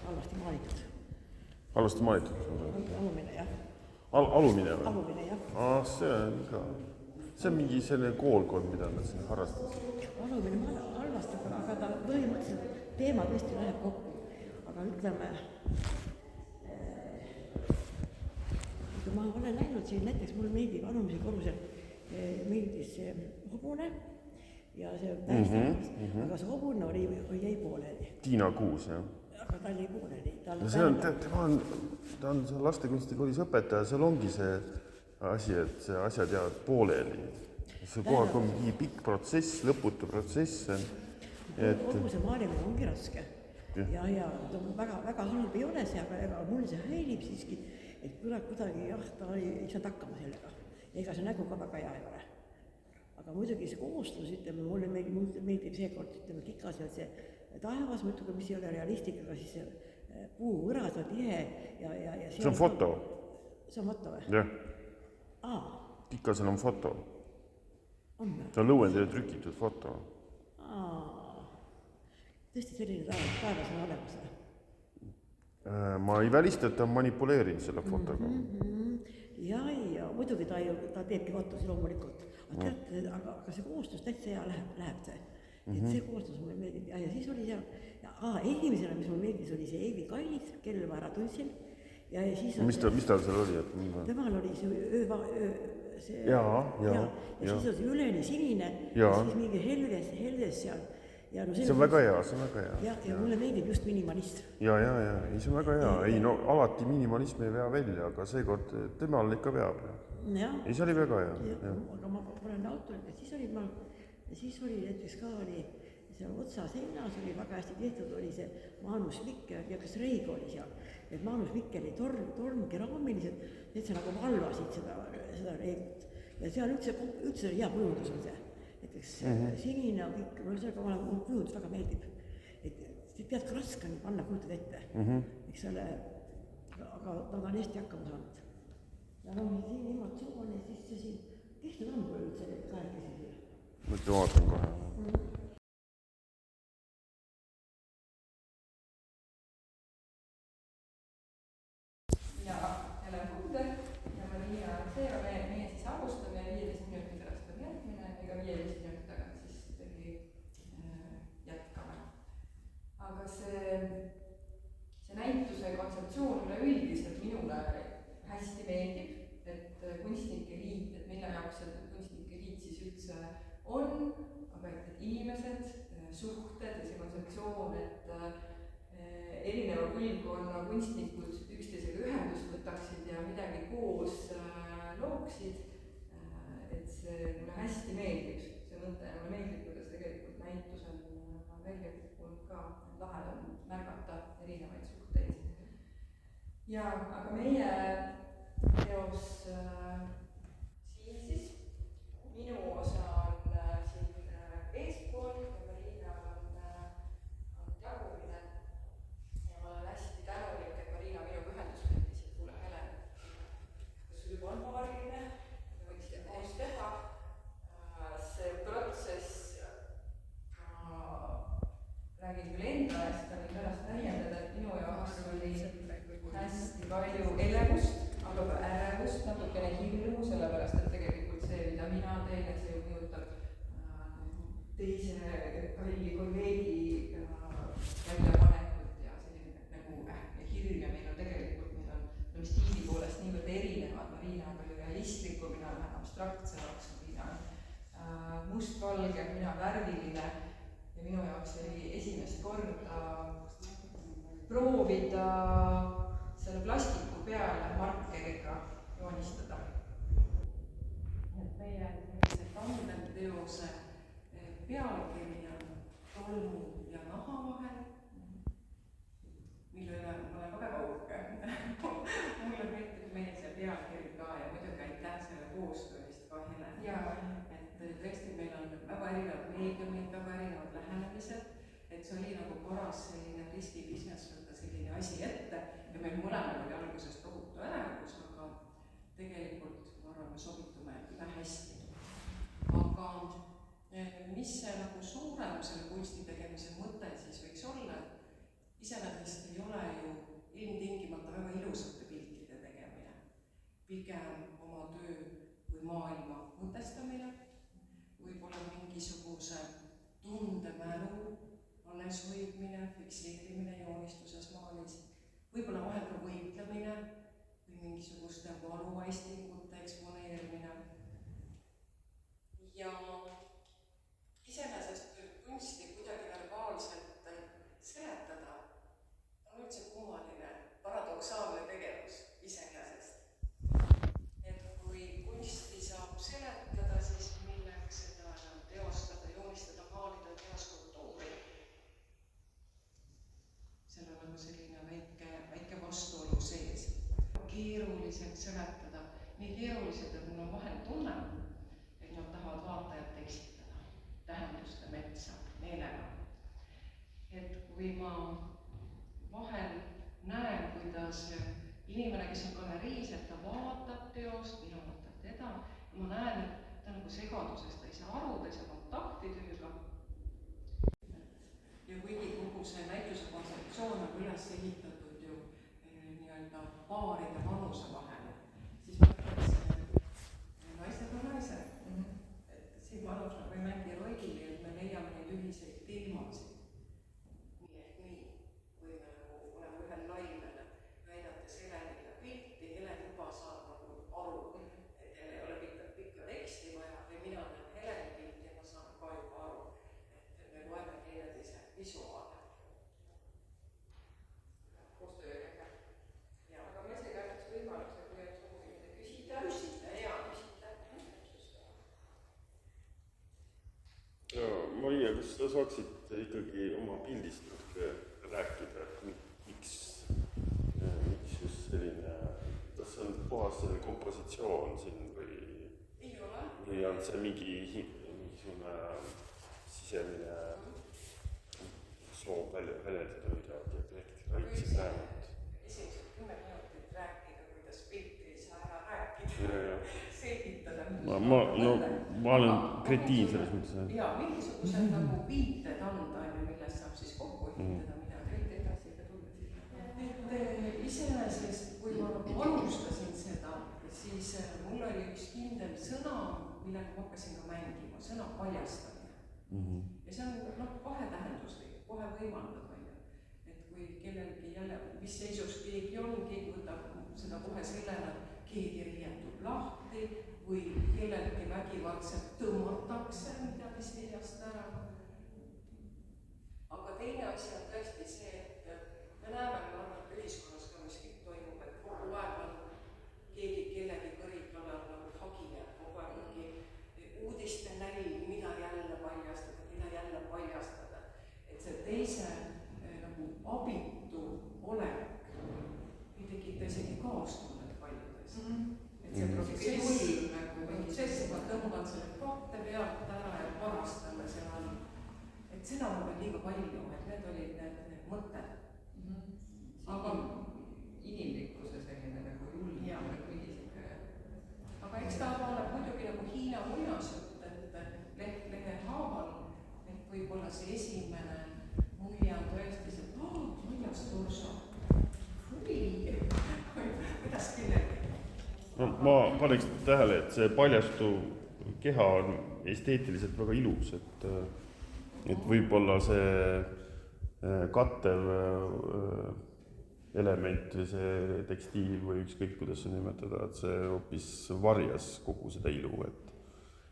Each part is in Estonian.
halvasti maalitud. Halvasti maalitud? Alumine, jah. Alumine või? Alumine, jah. See on ka. See on mingi selline koolkond, mida nad siin harrastasid. Alumine halvasti, aga ta põhimõtteliselt teema tõesti läheb kokku. Aga ütleme, kui ma olen näinud siin, näiteks mulle meeldib alumise korrusel, meeldis see hobune ja see täiesti aga see hobune jäi pooleli. Tiina Kuus, jah. Aga tal jäi pooleli. Ta on see lastekunstikoolis õpetaja, seal ongi see asi, et see asjad jäävad pooleli. See kogu aeg on mingi pikk protsess, lõputu protsess. Hobuse maalimine ongi raske. Ja ta väga halb ei ole see, aga mul see häirib siiski, et kuidagi ta ei saanud hakkama sellega. Ega see nägu ka väga hea ei ole. Aga muidugi see koostus, ütleme, mulle meeldib seekord, ütleme, kikas ja see taevas, mõtluga, mis ei ole realistlik, aga siis see puu võras on tihe ja see on foto. See on foto või? Jah. Kikasel on foto. See on lõuendile trükitud foto. Tõesti selline taevas on olemas või? Ma ei välista, et ta on manipuleerinud selle fotoga. Ja muidugi ta teebki fotosi loomulikult. Aga see koostus täitsa hea läheb see. Et see koostus mulle meeldib. Ja siis oli seal, esimesena, mis mulle meeldis, oli see Eevi Kallis, kellel ma ära tundsin. Mis tal seal oli? Temal oli see ja siis oli see üleni sinine ja siis mingi heldes seal. See on väga hea, see on väga hea. Ja mulle meeldib just minimalist. Ja, see on väga hea. Ei, no alati minimalism ei vea välja, aga seekord temal ikka veab. Ei, see oli väga hea. Aga ma olen autorid ja siis oli näiteks ka oli seal otsa seinas oli väga hästi tehtud, oli see Maanus Vikker ja kas Reigo oli seal. Et Maanus Vikkeri torm keraamilised, need see nagu valvasid seda reeglit. Ja seal üldse hea kujundus on see. Näiteks sinine on kõik, mulle kujundus väga meeldib. Et pead ka raske panna kujutad ette. Eks selle, aga ta on hästi hakkama saanud. Ja siin emotsioon ja siis see siin, tehtud on mul üldse kahekesi siin. Mõtle vaatan kohe. Helen Kunder ja Maria Seera, meie siis alustame 15 minuti pärast on järgmine, ega 15 minuti tagant siis ikkagi jätkame. Aga see näituse kontseptsioon üleüldiselt minule hästi meeldib, et kunstnike liit, et mille jaoks see kunstnike liit siis üldse on, aga et inimesed, suhted ja see kontseptsioon, et erineva põlvkonna kunstnikud üksteisega ühendust võtaksid ja midagi koos looksid, et see mulle hästi meeldib, see mõte ja mulle meeldib, kuidas tegelikult näitusel välja kukkunud ka, et lahe on märgata erinevaid suhteid. Ja aga meie teos siin siis, minu osa on siin eespool ja Marina on tagumine. Ja ma olen hästi tänulik, et Marina minuga ühendust võttis, et kuule Helen, kas sul juba on paariline, me võiksime koos teha. See protsess, ma räägin küll enda eest, aga pärast täiendada, et minu jaoks oli hästi palju elevust, aga ka ärevust, natukene hirmu, sellepärast et tegelikult see, mida mina teen, et see mõjutab teise kalli kolleegi väljapanekut ja selline nagu hirm ja meil on tegelikult, meil on stiili poolest niivõrd erinevad, Marina on palju realistlikum, mina olen vähem abstraktsemaks, Marina on mustvalge, mina värviline ja minu jaoks oli esimest korda proovida selle plastiku peale markeriga joonistada. Et meie kandeteose pealkiri on tolmu ja naha vahel, mille üle ma olen väga uhke. Mulle meeldib meie see pealkiri ka ja muidugi aitäh selle koostööst ka Helen. Et tõesti meil on väga erinevad meediumid, väga erinevad lähenemised, et see oli nagu paras selline riskibisnes võtta selline asi ette ja meil mõlemal oli alguses tohutu ärevus, aga tegelikult ma arvan, me sobitume üle hästi. Aga mis see nagu suurem selle kunsti tegemise mõte siis võiks olla, iseenesest ei ole ju ilmtingimata väga ilusate piltide tegemine, pigem oma töö või maailma mõtestamine, võib-olla mingisuguse tundemälu alles hoidmine, fikseerimine joonistuses maalis, võib-olla vahel ka võitlemine või mingisuguste valuaistingute eksponeerimine. Ja iseenesest kunsti kuidagi verbaalselt seletada on üldse kummaline, paradoksaalne tegevus iseenesest. Et kui kunsti saab seletada, siis milleks seda enam teostada, joonistada, maalida, teha skulptuuri. Seal on nagu selline väike vastuolu sees. Keeruliselt seletada, nii keerulised, et mul on vahel tunne, et nad tahavad vaatajat eksitada, tähenduste metsa, meelega. Et kui ma vahel näen, kuidas inimene, kes on galeriis, et ta vaatab teost, mina vaatan teda, ja ma näen, et ta nagu segaduses, ta ei saa aru, ta ei saa kontakti tööga. Ja kuigi kogu see näituse kontseptsioon on üles ehitatud ju nii-öelda paaride vanuse vahele, siis ma ütleks, naised on naised. Et siin vanus nagu ei mängi rolli, et me leiame neid ühiseid teemasid. Nii ehk nii, kui me nagu oleme ühel lainel, näidates Helenile pilti, Helen juba saab nagu aru, et teil ei ole pikka teksti vaja või mina näen Heleni pilti ja ma saan ka juba aru, et me loeme teineteise visuaale. Koostöö äge. Aga ma isegi annaks võimaluse, kui on soovi mida küsida. Küsida, hea küsida. Maria, kas sa saaksid ikkagi oma pildist natuke rääkida, et miks just selline, kas see on puhas kompositsioon siin või on see mingisugune sisemine soov väljendada midagi, et rääkiksid lähemalt? Esimesed 10 minutit rääkida, kuidas pilti ei saa ära rääkida, selgitada. Ma olen kretiin selles mõttes. Jaa, mingisugused nagu viited anda, millest saab siis kokku ehitada midagi. Edasi ka tulla. Et iseenesest, kui ma alustasin seda, siis mul oli üks kindel sõna, millega ma hakkasin ka mängima, sõna paljastamine. Ja see on kahetähenduslik, kohe võimaldab, et kui kellelgi jälle, mis seisus keegi on, keegi võtab seda kohe sellena, keegi riietub lahti või kellelgi vägivaldselt tõmmatakse midagi seljast ära. Aga teine asi on tõesti see, et me näeme, et ühiskonnas ka miski toimub, et kogu aeg on keegi kellegi kõri kallal nagu hagineb, kogu aeg mingi uudiste nälg, mida jälle paljastada. Et see teise nagu abitu olek ei tekita isegi kaastunnet paljudes. Et see protsess, ma tõmban selle katte pealt ära ja parastame seal. Et seda on veel liiga palju, et need olid need mõtted. Aga inimlikkuse selline nagu julm, nagu ühisik. Aga eks ta oleb muidugi nagu Hiina muinasjutt, et lehe haaval, et võib-olla see esimene mulje on tõesti see, muljas torso. Kuidas kellegi? Ma paneks tähele, et see paljastu keha on esteetiliselt väga ilus, et võib-olla see kattev element või see tekstiil või ükskõik, kuidas see nimetada, et see hoopis varjas kogu seda ilu,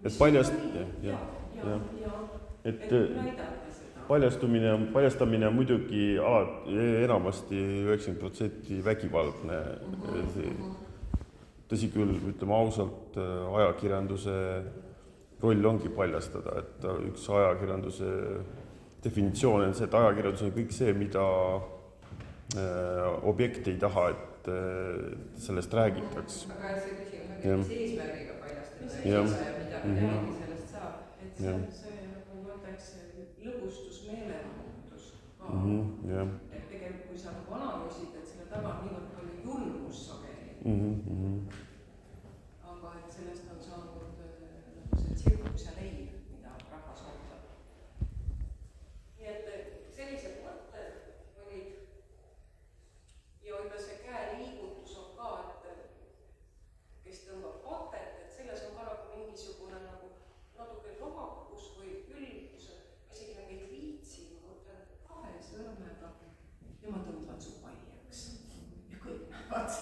et paljastamine on muidugi enamasti 90% vägivaldne. Tõsi küll, ütleme ausalt, ajakirjanduse roll ongi paljastada, et üks ajakirjanduse definitsioon on see, et ajakirjandus on kõik see, mida objekt ei taha, et sellest räägitaks. Aga see küsimus on, mis eesmärgiga paljastada, midagi sellest saab. Et see nagu võetakse lõbustus, meelemuutus ka. Et tegelikult kui sa nagu analüüsid, et selle taga on niivõrd palju julmus sageli. Aga et sellest on saanud see tsirkus ja leib, mida rahvas ootab. Nii et sellised mõtted olid ja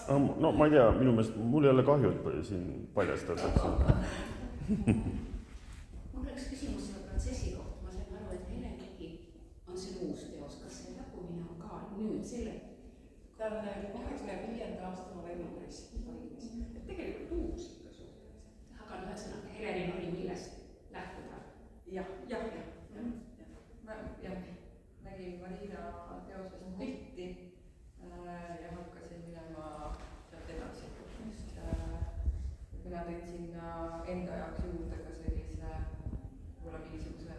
no ma ei tea, minu meelest mul ei ole kahju, et siin paljastatakse. Mul oleks küsimus selle protsessi kohta, ma sain aru, et Helelegi on see uus teos, kas see tagumine on ka nüüd selle? ta on 85. aasta novembris valmis, et tegelikult uus ikka suhteliselt. Aga ühesõnaga, Helelil oli millest lähtuda? jah. Ma nägin Marina teosest pilti ja hakkasin minema sealt edasi. Mina tõin sinna enda jaoks juurde ka sellise, võib-olla mingisuguse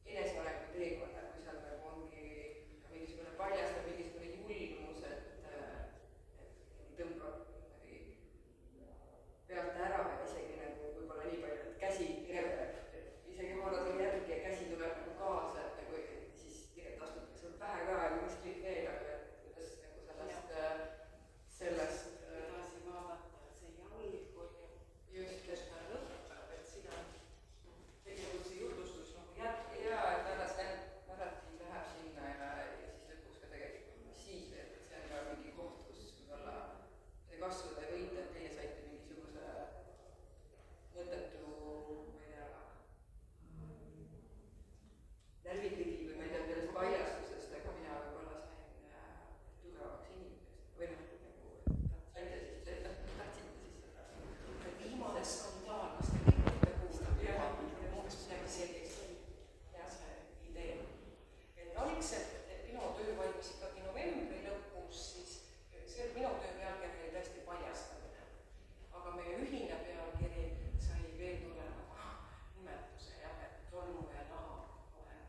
enesearengu teekonna, kui seal nagu ongi mingisugune paljas või mingisugune julmus, et tõmbab pealt ära ja isegi nagu võib-olla nii palju, et käsi rebeneb, isegi korra tuli järgi ja käsi tuleb nagu kaasa, et nagu siis tegelikult astub sul pähe ka ja miskit veel, aga et kuidas nagu sellest edasi vaadata, et see jalg on ju just ta lõpetab, et siin on tegelikult see jutustus nagu ja et alles narratiiv läheb sinna ja siis lõpuks ka tegelikult massiiv, et see on ka mingi koht, kus võib-olla see kasvada ei võita, et teie saite mingisuguse mõttetu, ma ei tea, närvikõdi või ma ei tea, sellest paljastusest, aga mina võib-olla sain tugevaks inimesest või noh, nagu saite siis, tahtsite siis seda. Viimane skandaal, kas te kõik olete kuulnud? Jah, umbes midagi sellist oli jah see idee. Et algselt minu töö valmis ikkagi novembri lõpus, siis see minu töö pealkiri oli tõesti paljastamine. Aga meie ühine pealkiri sai veel tulema nimetuse jah, et tolmu ja naha vahel.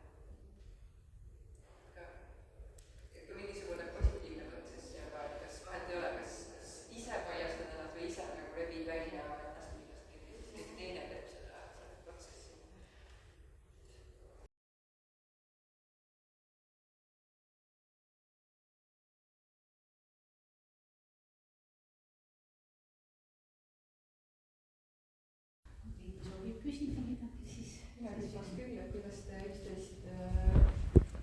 Ikka mingisugune positiivne protsess, aga et kas vahet ei ole, kas ise paljastad ennast või ise nagu rebid välja ennast millestki, siis keegi teine teeb seda protsessi. Kui soovib küsida midagi, siis mina küsiks küll, et kuidas te üksteist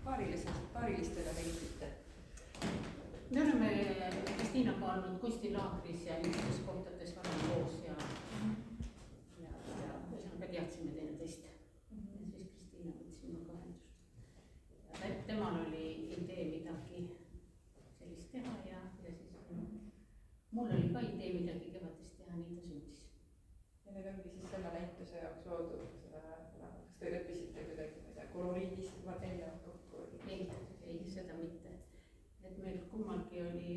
paarilistele leidsite? me oleme Kristiinaga olnud kunstilaagris ja niisugustes kohtades varem koos ja ühesõnaga teadsime teineteist. Ja siis Kristiina võttis minuga ühendust. Ja temal oli idee midagi sellist teha ja siis mul oli ka idee midagi kevadest teha, nii ta sündis. Ja need ongi siis selle näituse jaoks loodud, kas te leppisite kuidagi, ma ei tea, koloriidis enne kokku? Ei, seda mitte. Et meil kummalgi oli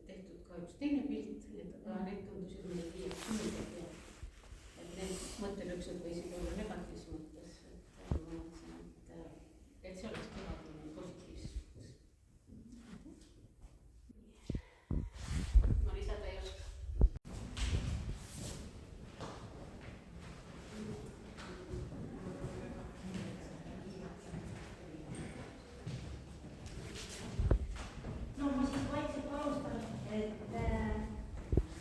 tehtud ka üks teine pilt, aga need tundusid meile liialt sündagi. Et need mõttelõksud võisid olla negatiivses mõttes, et ma mõtlesin, et see oleks kõlanud positiivses mõttes. Ma lisada ei oska. No ma siis vaikselt alustan, et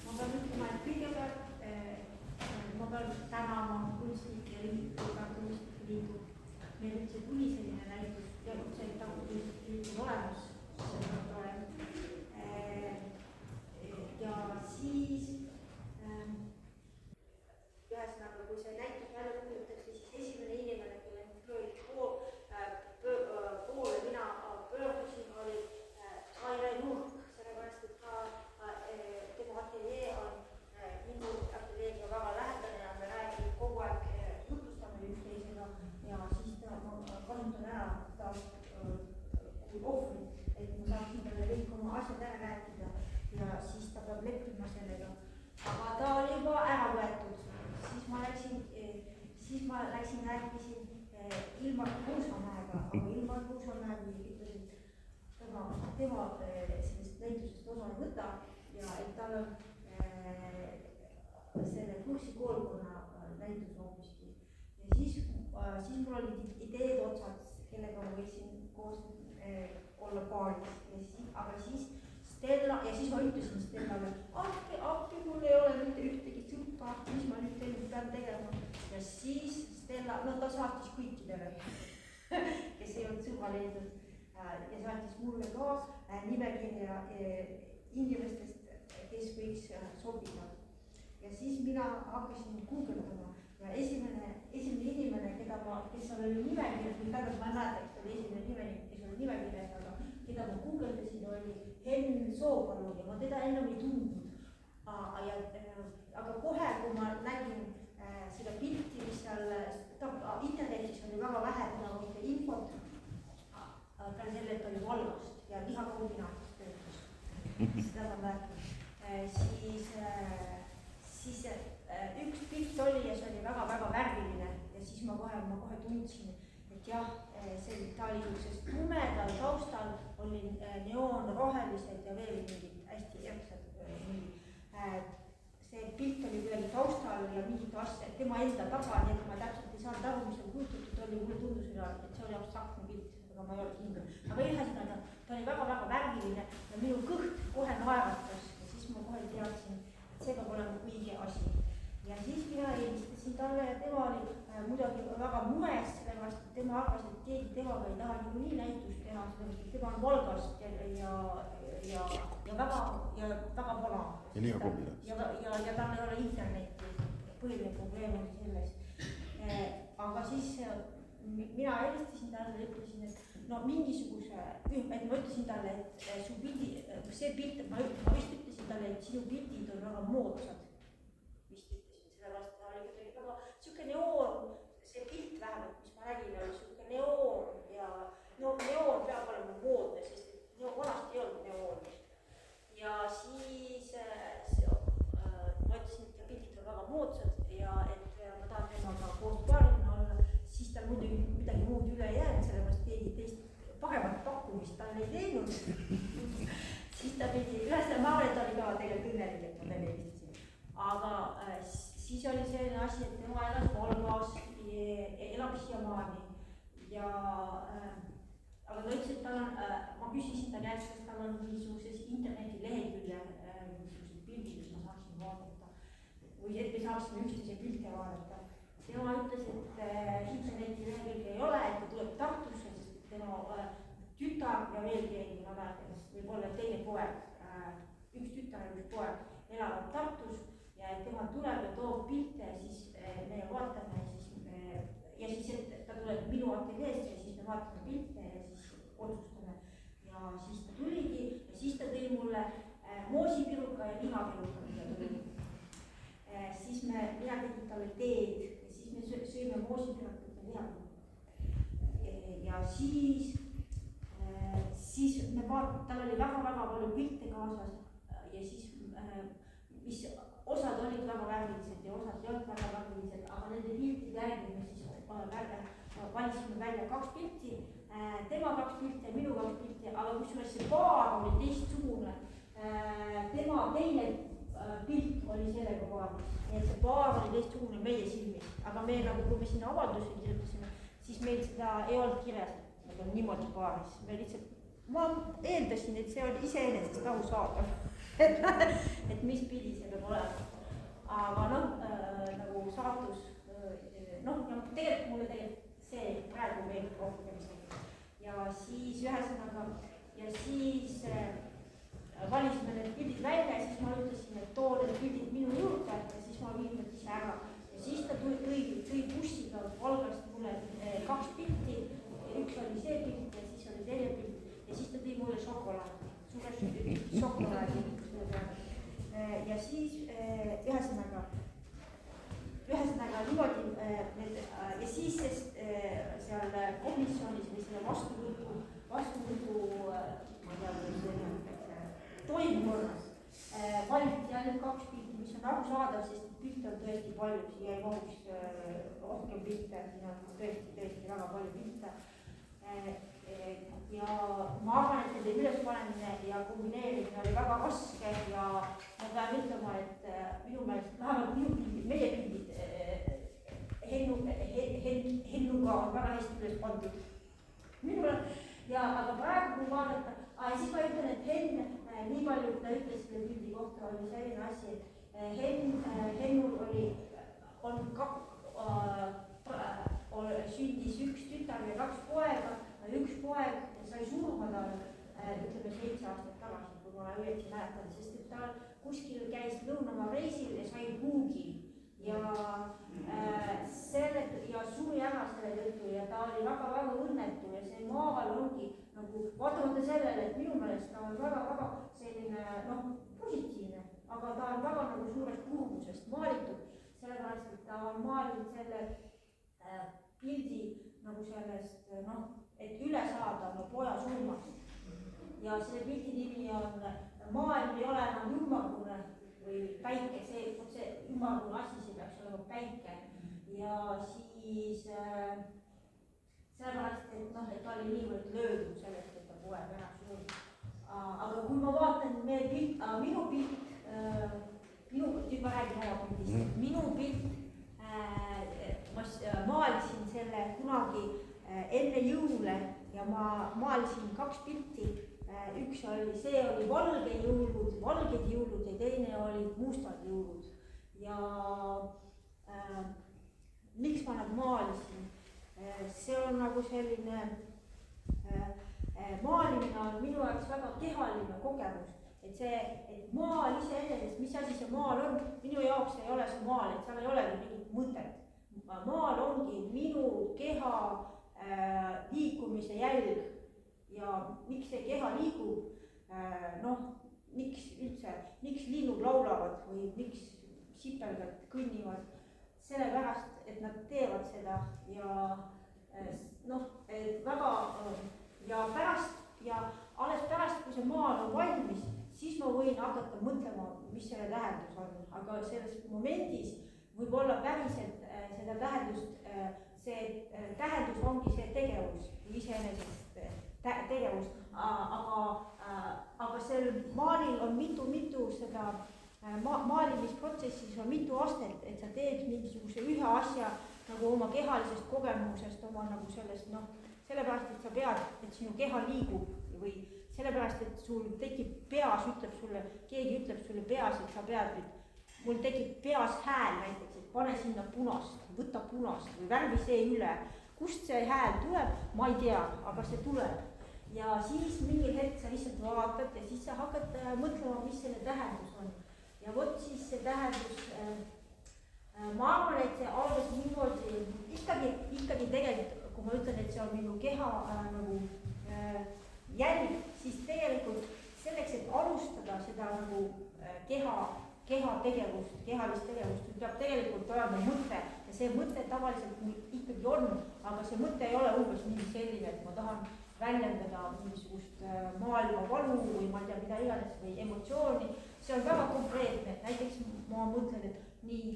ma pean ütlema, et kõigepealt ma pean tänama Kunstnike Liitu, Tartu Kunstnike Liidu. Meil üldse tuli selline näitus, teatud see Tartu Kunstnike Liit on olemas, see on tore. Ja siis ühesõnaga, kui see näitus välja kuulutatakse, siis esimene inimene, kelle poole mina pöördusin, oli Aire Nurk, sellepärast et tema ateljee on minu ateljeega väga lähedane ja me räägime kogu aeg, jutustame üksteisega ja siis ma kasutan ära ta kui ohvrit, et ma saaksin talle kõik oma asjad ära rääkida ja siis ta peab leppima sellega. Aga ta oli juba ära võetud, siis ma läksin rääkisin Ilmar Kuusamäega, aga Ilmar Kuusamäe ütles, et tema sellest näitusest osa ei võta ja et tal on selle Kursi koolkonna näitus hoopiski. Ja siis mul olid ideed otsad, kellega ma võiksin koos olla paaris. Aga siis Stella, ja siis ma ütlesin Stellale, appi, mul ei ole mitte ühtegi sõppa, mis ma nüüd pean tegema. Ja siis Stella, no ta saatis kõikidele, kes ei olnud sõba leidnud. ja saatis mulle ka nimekirja inimestest, kes võiks sobida. Ja siis mina hakkasin guugeldama ja esimene inimene, kes seal oli nimekirjas, või tähendab, ma ei mäleta, kes oli esimene nimene, kes oli nimekirjas, aga keda ma guugeldasin, oli Henn Soopalu ja ma teda enam ei tundnud. Aga kohe, kui ma nägin seda pilti, mis seal internetis oli väga vähe täna mitte infot, peale selle, et oli Valgast ja lihakombinaatis töötas, seda ma mäletan. Siis üks pilt oli ja see oli väga-väga värviline ja siis ma kohe tundsin, et jah, ta oli niisugusest tumedal taustal oli neoonrohelised ja veel mingid hästi erksad see pilt oli kuidagi taustal ja mingit asja, et tema enda taga, nii et ma täpselt ei saanud aru, mis seal kujutatud oli, mulle tundus, et see oli abstraktne pilt, aga ma ei olnud kindel. Aga ühesõnaga, ta oli väga-väga värviline ja minu kõht kohe naeratas ja siis ma kohe teadsin, et see peab olema õige asi. Ja siis mina helistasin talle ja tema oli muidugi väga mures, sellepärast et tema arvas, et keegi temaga ei taha niikuinii näitust teha, sellepärast et tema on Valgast ja väga vana. Ja lihakombinaatis. Ja tal ei ole internetti, põhiline probleem oli selles. Aga siis mina helistasin talle ja ütlesin, et no mingisuguse, et ma ütlesin talle, et su pildi, see pilt, ma vist ütlesin talle, et sinu pildid on väga moodsad. Vist ütlesin, sellepärast ta oli väga siuke neoon, see pilt vähemalt, mis ma nägin, oli siuke neoon ja no neoon peab olema moodne, sest vanasti ei olnud neooni. Ja siis ma ütlesin, et pildid on väga moodsad ja et ma tahan temaga koos paarina olla, siis tal muidugi midagi muud üle jäänud, sellepärast keegi teist paremat pakkumist tal ei teinud. Siis ta pidi, ühesõnaga ma arvan, et ta oli ka tegelikult õnnelik, et ma talle helistasin. Aga siis oli selline asi, et tema elas Valgas, elab siiamaani ja aga ta ütles, et tal on, ma küsisin ta käest, kas tal on niisuguses interneti lehekülje niisugused pildid, et ma saaksin vaadata või et me saaksime üksteise pilte vaadata. Tema ütles, et interneti lehekülge ei ole, et ta tuleb Tartusse, sest tema tütar ja veel keegi, ma mäletan, võib-olla teine poeg, üks tütar ja üks poeg elavad Tartus ja et tema tuleb ja toob pilte ja siis me vaatame ja siis, et ta tuleb minu ateljeesse ja siis me vaatame pilte ja siis otsustame. Ja siis ta tuligi ja siis ta tõi mulle moosipiruka ja lihapiruka, mida tuli. Siis mina tegin talle teed ja siis me sõime moosipirukat ja lihapirukat. Ja siis me vaatame, tal oli väga-väga palju pilte kaasas ja siis mis osad olid väga värvilised ja osad ei olnud väga värvilised, aga nende piltide järgi me siis valisime välja 2 pilti, tema 2 pilti ja minu 2 pilti, aga kusjuures see paar oli teistsugune. Tema teine pilt oli sellega paar, nii et see paar oli teistsugune meie silmis, aga me nagu, kui me sinna avaldusi kirjutasime, siis meil seda ei olnud kirjas, et nad on niimoodi paaris. Me lihtsalt, ma eeldasin, et see oli iseenesest arusaadav, et mis pidi see peab olema. Aga nagu saatus, tegelikult mulle see praegu meeldib rohkem. Ja siis ühesõnaga, ja siis valisime need pildid välja ja siis ma ütlesin, et too need pildid minu juurde ja siis ma viin need ise ära. Ja siis ta tõi bussiga Valgast mulle 2 pilti, üks oli see pilt ja siis oli teine pilt ja siis ta tõi mulle šokolaadi, suure šokolaadi. Ja siis ühesõnaga niimoodi ja siis seal komisjonis või selle vastuvõtu, ma ei tea, kuidas see nimetatakse, toimukorras valiti ainult 2 pilti, mis on arusaadav, sest pilte on tõesti palju, siia ei mahuks rohkem pilte, siin on tõesti väga palju pilte. Ja ma arvan, et nende ülespanemine ja kombineerimine oli väga raske ja ma pean ütlema, et minu meelest vähemalt minu pildid, meie pildid Hennuga on väga hästi üles pandud. Aga praegu kui vaadata, siis ma ütlen, et Henn, nii palju ta ütles selle pildi kohta, oli selline asi, et Hennul sündis 1 tütar ja 2 poega. Üks poeg sai sai surma tal ütleme 7 aastat tagasi, kui ma õieti mäletan, sest et ta kuskil käis lõunamaa reisil ja sai huugi ja suri ära selle tõttu ja ta oli väga-väga õnnetu ja see maal ongi nagu vaatamata sellele, et minu meelest ta on väga-väga selline positiivne, aga ta on väga nagu suurest kurbusest maalitud, sellepärast et ta on maalinud selle pildi nagu sellest et üle saada oma poja surmast. Ja selle pildi nimi on Maailm ei ole enam ümmargune või päike, see ümmargune asi, see peaks olema päike. Ja siis sellepärast, et ta oli niivõrd löödud sellest, et ta poeg ära suri. Aga kui ma vaatan minu pilt, nüüd ma räägin oma pildist, minu pilt, ma maalisin selle kunagi enne jõule ja ma maalisin 2 pilti. Üks oli, see oli valged jõulud ja teine oli mustad jõulud. Ja miks ma nad maalisin? See on nagu selline, maalimine on minu jaoks väga kehaline kogemus. Et maal iseenesest, mis asi see maal on, minu jaoks ei ole see maal, et seal ei ole mingit mõtet. Maal ongi minu keha liikumise jälg ja miks see keha liigub, miks linnud laulavad või miks sipelgad kõnnivad, sellepärast, et nad teevad seda et väga ja alles pärast, kui see maal on valmis, siis ma võin hakata mõtlema, mis selle tähendus on, aga selles momendis võib olla päriselt seda tähendust, see tähendus ongi see tegevus, iseenesest tegevus, aga sel maalil on mitu seda maalimisprotsessis on mitu astet, et sa teed mingisuguse ühe asja nagu oma kehalisest kogemusest, oma nagu sellest, sellepärast, et sa pead, et sinu keha liigub või sellepärast, et sul tekib peas, keegi ütleb sulle peas, et sa pead nüüd, mul tekib peas hääl näiteks, et pane sinna punast, võta punast või värvi see üle. Kust see hääl tuleb, ma ei tea, aga see tuleb. Ja siis mingil hetk sa lihtsalt vaatad ja siis sa hakkad mõtlema, mis selle tähendus on. Ja võt siis see tähendus, ma arvan, et see algas niimoodi, ikkagi tegelikult, kui ma ütlen, et see on minu keha nagu jälg, siis tegelikult selleks, et alustada seda nagu keha tegevust, kehalist tegevust, peab tegelikult olema mõte ja see mõte tavaliselt mul ikkagi on, aga see mõte ei ole umbes mingi selline, et ma tahan väljendada mingisugust maailma valu või ma ei tea mida iganes või emotsiooni. See on väga konkreetne, et näiteks ma mõtlen, et nii,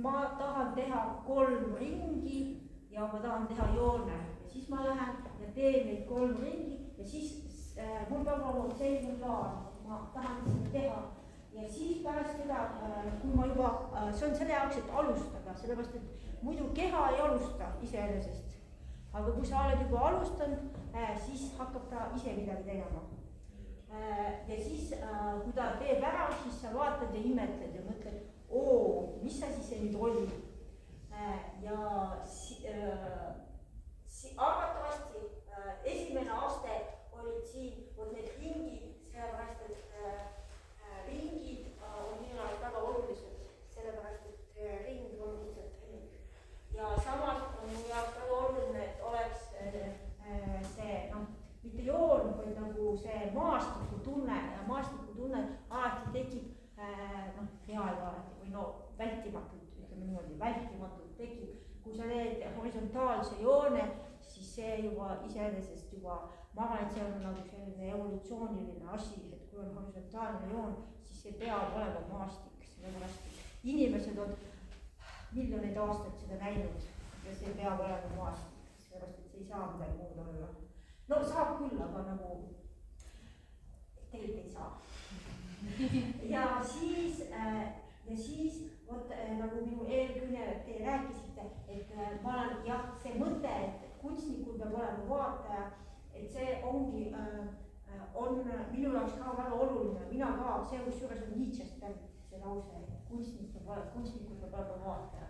ma tahan teha 3 ringi ja ma tahan teha joone ja siis ma lähen ja teen neid 3 ringi ja siis mul peab olema selline plaan, ma tahan seda teha. Ja siis pärast seda, kui ma juba, see on selle jaoks, et alustada, sellepärast, et muidu keha ei alusta iseenesest. Aga kui sa oled juba alustanud, siis hakkab ta ise midagi tegema. Ja siis, kui ta teeb ära, siis sa vaatad ja imetled ja mõtled, mis asi see nüüd oli. Ja arvatavasti esimene aste olid siin, need ringid, sellepärast, et ringid on minu jaoks väga olulised, sellepärast, et ring on lihtsalt ring. Ja samas on minu jaoks väga oluline, et oleks see, mitte joon, vaid nagu see maastikutunne ja maastikutunne alati tekib, peaaegu alati või vältimatult, ütleme niimoodi, vältimatult tekib. Kui sa teed horisontaalse joone, siis see juba iseenesest juba, ma arvan, et see on nagu selline evolutsiooniline asi, et kui on horisontaalne joon, siis see peab olema maastik, sellepärast inimesed on miljoneid aastaid seda näinud ja see peab olema maastik, sellepärast, et see ei saa midagi muud olla. Saab küll, aga nagu tegelikult ei saa. Ja siis võt, nagu minu eelkõnelejad te rääkisite, et ma olen jah, see mõte, et kunstnikul peab olema vaataja, et see ongi, on minu jaoks ka väga oluline, mina ka, see kusjuures on Nietzschest pärit see lause, et kunstnikul peab olema vaataja.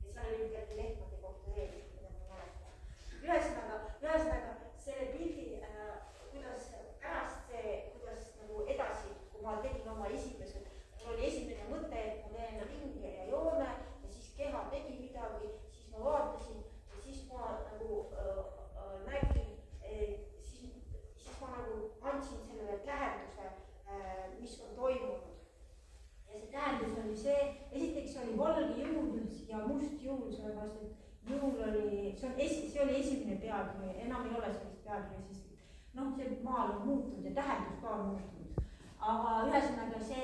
Ja seal oli midagi lehmade kohta veel, mida ma mäletan. Ühesõnaga, selle pildi jõul, sellepärast et jõul oli, see oli esimene pealkiri, enam ei ole sellist pealkiri, sest noh, see maal on muutunud ja tähendus ka on muutunud. Aga ühesõnaga see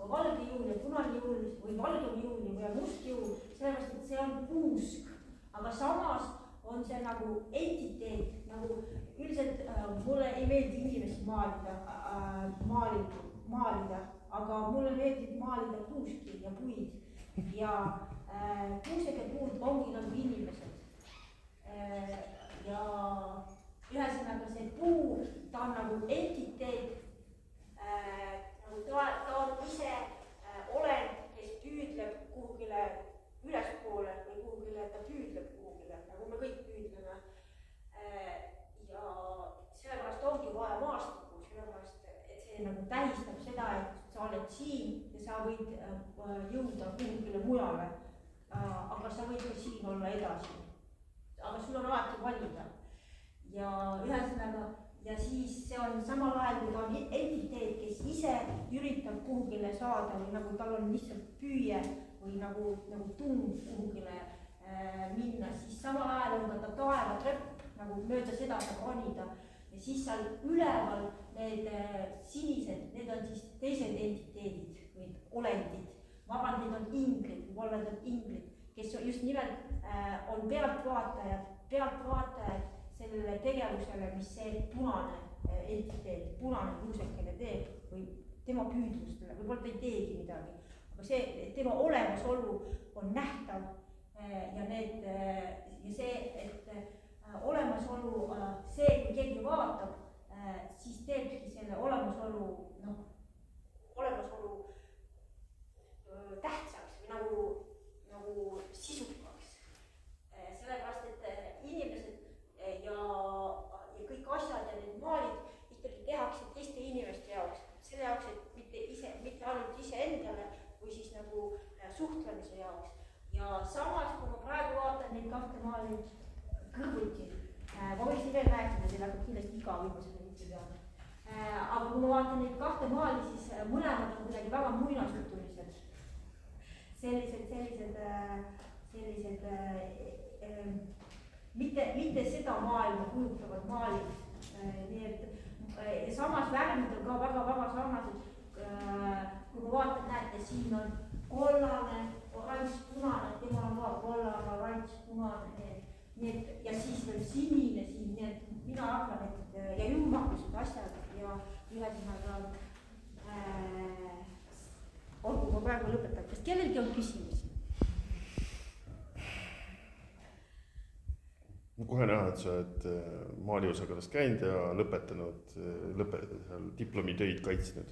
valge jõul ja punane jõul või valge jõul või must jõul, sellepärast et see on usk, aga samas on see nagu entiteet, nagu üldiselt mulle ei meeldi inimesi maalida, aga mulle meeldib maalida kuuski ja puid ja kuused ja puud ongi nagu inimesed. Ja ühesõnaga see puu, ta on nagu entiteet, nagu ta on ise olend, kes püüdleb kuhugile ülespoole või kuhugile, ta püüdleb kuhugile, nagu me kõik püüdleme. Ja sellepärast ongi vaja maastikku, sellepärast et see nagu tähistab seda, et sa oled siin ja sa võid jõuda kuhugile mujale. Aga sa võid ka siin olla edasi. Aga sul on alati valida. Ja ühesõnaga, ja siis see on samal ajal, kui ta on entiteet, kes ise üritab kuhugile saada või nagu tal on lihtsalt püüe või nagu tung kuhugile minna, siis samal ajal on ka ta taevatrepp, nagu mööda seda saab ronida. Ja siis seal üleval need sinised, need on siis teised entiteedid või olendid. Vaband, need on inglid, võib-olla need on inglid, kes just nimelt on pealtvaatajad sellele tegevusele, mis see punane entiteet, punane kuusekene teeb või tema püüdlustele, võib-olla ta ei teegi midagi, aga see, tema olemasolu on nähtav ja see, et olemasolu, see, kui keegi vaatab, siis teebki selle olemasolu tähtsaks või nagu sisukaks. Sellepärast, et inimesed ja kõik asjad ja need maalid ikkagi tehakse teiste inimeste jaoks, selle jaoks, et mitte ainult iseendale või siis nagu suhtlemise jaoks. Ja samas, kui ma praegu vaatan neid kahte maali kõrvuti, ma võiksin veel rääkida, teil hakkab kindlasti iga viimasele juttu peale. Aga kui ma vaatan neid kahte maali, siis mõlemad on kuidagi väga muinasjutulised. Sellised mitte seda maailma kujutavad maalid. Nii et samas värvid on ka väga sarnased. Kui ma vaatan, näete, siin on kollane, oranž, punane, temal on ka kollane, oranž, punane. Ja siis veel sinine siin, nii et mina arvan, et ja ümmargused asjad ja ühesõnaga olgu, ma praegu lõpetan. Kas kellelgi on küsimusi? Kohe näha, et sa oled maaliosakonnast käinud ja lõpetanud seal diplomitöid kaitsnud.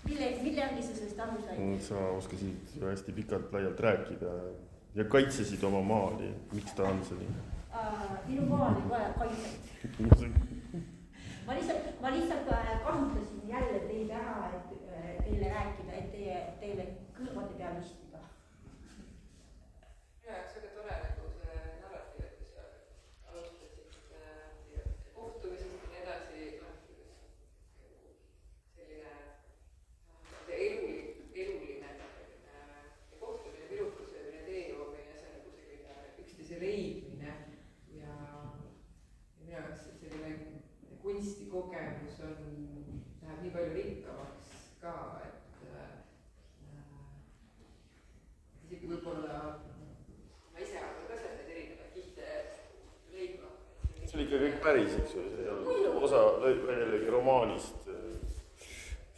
Mille ongi sa sellest aru sai? Sa oskasid hästi pikalt laialt rääkida ja kaitsesid oma maali. Miks ta on selline? Minu maal ei vaja kaitset. Ma lihtsalt kasutasin jälle teile ära, et teile rääkida, et teile kõrvade peal istuda. Minu jaoks väga tore nagu see narratiiv, et sa alustasid kohtumisest ja nii edasi, selline eluline kohtumine, virukusemine, teejoomine, see on nagu selline üksteise leidmine ja minu jaoks selline kunstikogemus läheb nii palju rikkamaks ka, et isegi võib-olla ma ise arvan ka seal neid erinevaid kihte leidma. See oli ikka kõik päris, eks ju, see on osa jällegi romaanist,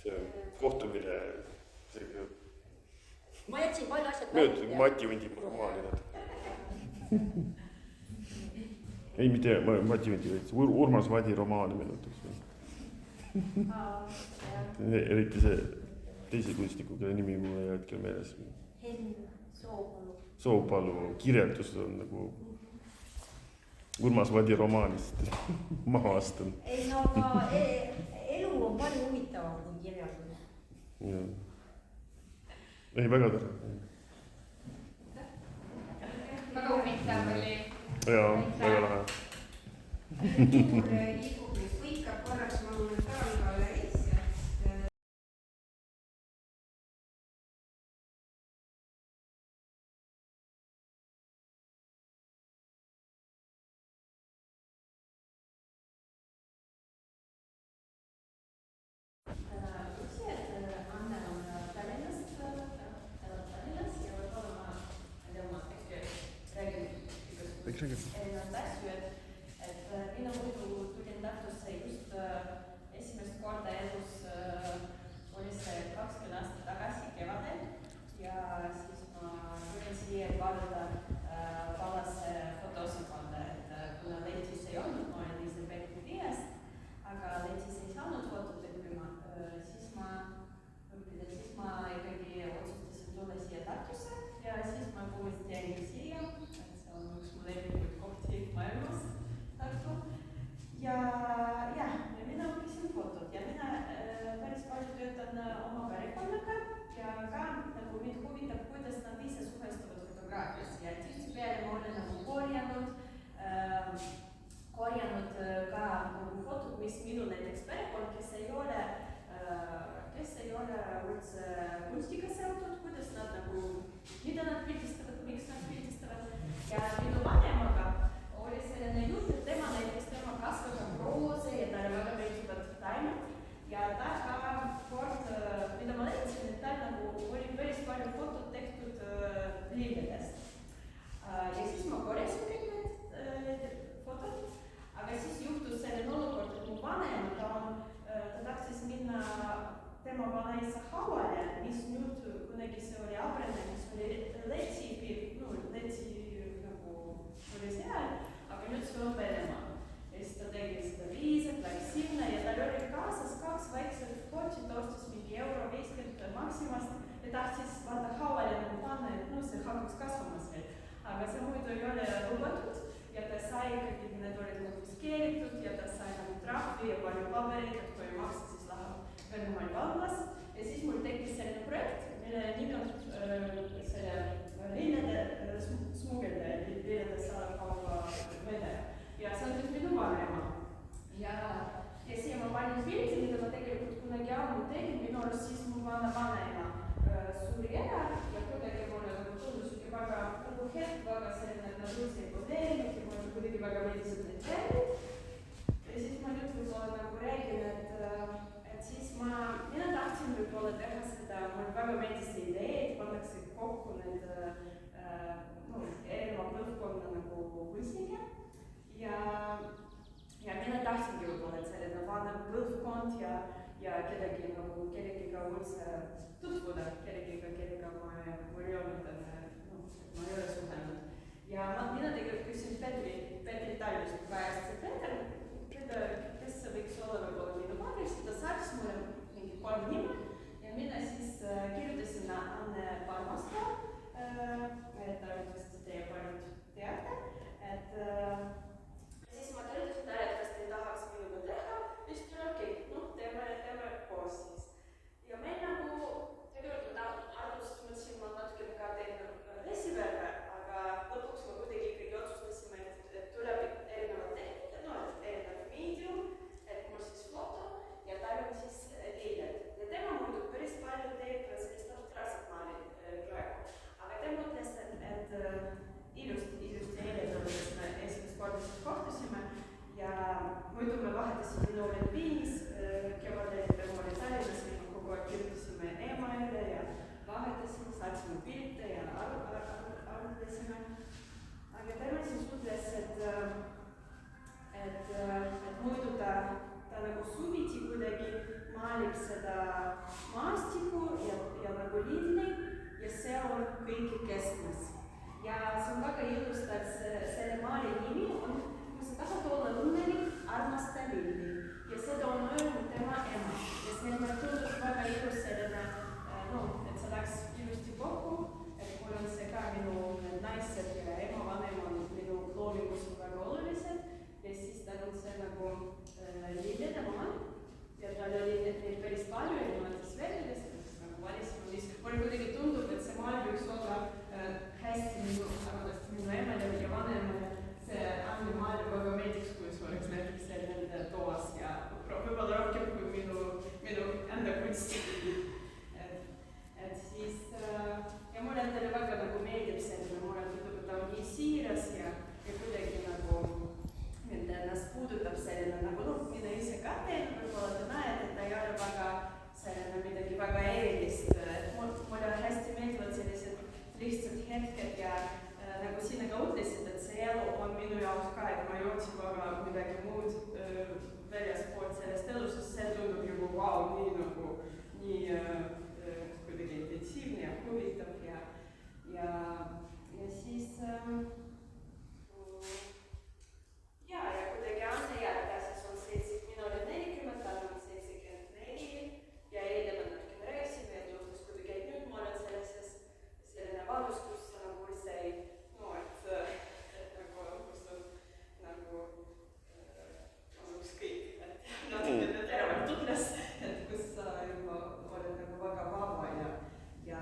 see kohtumine. Ma jätsin palju asjad meenutab Mati Hundimaa romaani natuke. Ei, mitte Mati Hundimaa, Urmas Vadi romaani meenutaks. Eriti see teise kunstniku, kelle nimi mul ei hetkel meeles. Henn Soopalu kirjeldus on nagu Urmas Vadi romaanist maha astunud. Ei, no aga elu on palju huvitavam kui kirjeldus. Ei, väga tore. Väga huvitav oli. Jaa, väga lahe. Liigub, mis võikab korraks monumentaalkaale erinevaid asju, et mina muidu tulin Tartusse just esimest korda elus, oli see 20 aastat tagasi kevadel ja siis ma tulin siia, et vaadata Pallase fotoosakonda, et kuna Leedis ei olnud, ma olin ise Pekki Riias, aga Leedis ei saanud fotot õppima, siis ma ikkagi otsustasin tulla siia Tartusse ja siis ma uuesti jäin siia, et see on üks mu lemmikuid kohti maailmas, Tartu. Ja mina õppisin fotot ja mina päris palju töötan oma perekonnaga ja ka nagu mind huvitab, kuidas nad ise suhestuvad fotograafiasse ja tihtipeale ma olen nagu korjanud ka nagu fotod, mis minu näiteks perekond, kes ei ole üldse kunstiga seotud, kuidas nad nagu, mida nad pildistavad, miks nad pildistavad. Ja minu vanemaga oli selline jutt, et tema kasvab roose ja talle väga meeldivad taimed. Ja ta ka kord, mida ma leidsin, et tal nagu oli päris palju fotot tehtud lilledest. Ja siis ma korjasin kõik need fotod, aga siis juhtus selline olukord, et mu vanem, ta tahtis minna tema vanaisa hauale, mis nüüd kunagi see oli Abrene, mis oli Läti nagu oli seal, aga nüüd see on Venemaa. Ja siis ta tegi seda viisat, läks sinna ja tal oli kaasas 2 väikselt kotsid, ostis mingi €50 Maximast ja tahtis vaata hauale nagu panna, et see hakkaks kasvamas veel. Aga see muidu ei ole lubatud ja ta sai ikkagi, need olid konfiskeeritud ja ta sai nagu trahvi ja palju pabereid, et kui ei maksa, siis läheb Venemaal vallas ja siis mul tekkis selline projekt, mille nimi on selle lillede smugeldaja, lillede salakauba vedaja ja see on nüüd minu vanema. Ja siia ma panin pildi, mida ma tegelikult kunagi ammu tegin, minu arust siis mu vanema suri ära ja kuidagi mulle nagu tundus väga nagu hetk, väga selline nagu probleem, ja mulle kuidagi väga meeldisid need värvid. Ja siis ma nüüd võib-olla nagu räägin, et siis mina tahtsin võib-olla teha seda, mulle väga meeldis see idee, et pannakse kokku need erineva põlvkonna nagu kunstnikke. Ja mina tahtsingi võib-olla, et selline vanem põlvkond ja kellegiga üldse tutvuda, kellega ma ei olnud, ma ei ole suhelnud. Ja mina tegelikult küsin Petri Taljust, Peeter, kes võiks olla võib-olla minu paadris, ta saatis mulle mingi 3 nime ja mina siis kirjutasin Anne Parmasta, et ta ütles, et teie paljud teate, et siis ma kirjutasin talle, et kas te tahaks minuga teha, ja siis tuli okei, teeme koos siis. Ja meil nagu tegelikult alguses mõtlesin, ma natukene ka teen lesiverve, aga lõpuks me kuidagi ikkagi otsustasime, et tuleb erinevad tehnikad, erinev medium, et mul siis foto ja tal on siis lilled. Ja tema muidu päris palju teeb sellist abstraktset maali praegu. Aga ta mõtles, et ilusti eile me esimest korda siis kohtusime ja muidu me vahetasime, minu olin Viinis kevadel, tema oli Tallinnas, me kogu aeg kirjutasime emaile ja vahetasime, saatsime pilte ja arutlesime. Aga tema siis ütles, et muidu ta nagu suviti kuidagi maalib seda maastikku ja nagu lilli ja see on kõigi keskmes. Ja see on väga ilus, et selle maali nimi on, kui sa tahad olla õnnelik, armasta lilli. Ja seda on öelnud tema ema. Ja see mulle tundus väga ilus selline, et see läks ilusti kokku, et mul on see ka minu naised ja ema vanem on minu loomingus väga olulised. Ja siis tal on see nagu lillede maal ja tal oli neid päris palju erinevates värvides, nagu valisime, mis mulle kuidagi tundub, et see maal võiks olla hästi minu emale ja vanemale see Anni maal väga meeldiks, kui see oleks näiteks nende toas ja võib-olla rohkem kui minu enda kunsti. Et siis, ja mulle endale väga nagu meeldib selline, mulle tundub, et ta on nii siiras ja kuidagi nagu ennast puudutab selline nagu, mida ise ka teen, võib-olla te näed, et ta ei ole väga selline midagi väga erilist. Mulle hästi meeldivad sellised lihtsad hetked ja nagu sina ka ütlesid, et see elu on otsima ka midagi muud väljaspoolt sellest elust, sest see tundub juba vau, nii nagu nii kuidagi intensiivne ja huvitav ja siis ja kuidagi Ante järgmises on 70, minul oli 40, tal on 74 ja eile me natuke rääkisime ja juhtus kuidagi, et nüüd ma olen selline valgustus nagu see, no et nagu kus on nagu ükskõik, et natuke teravalt tundes, et kus sa juba oled nagu väga vaba ja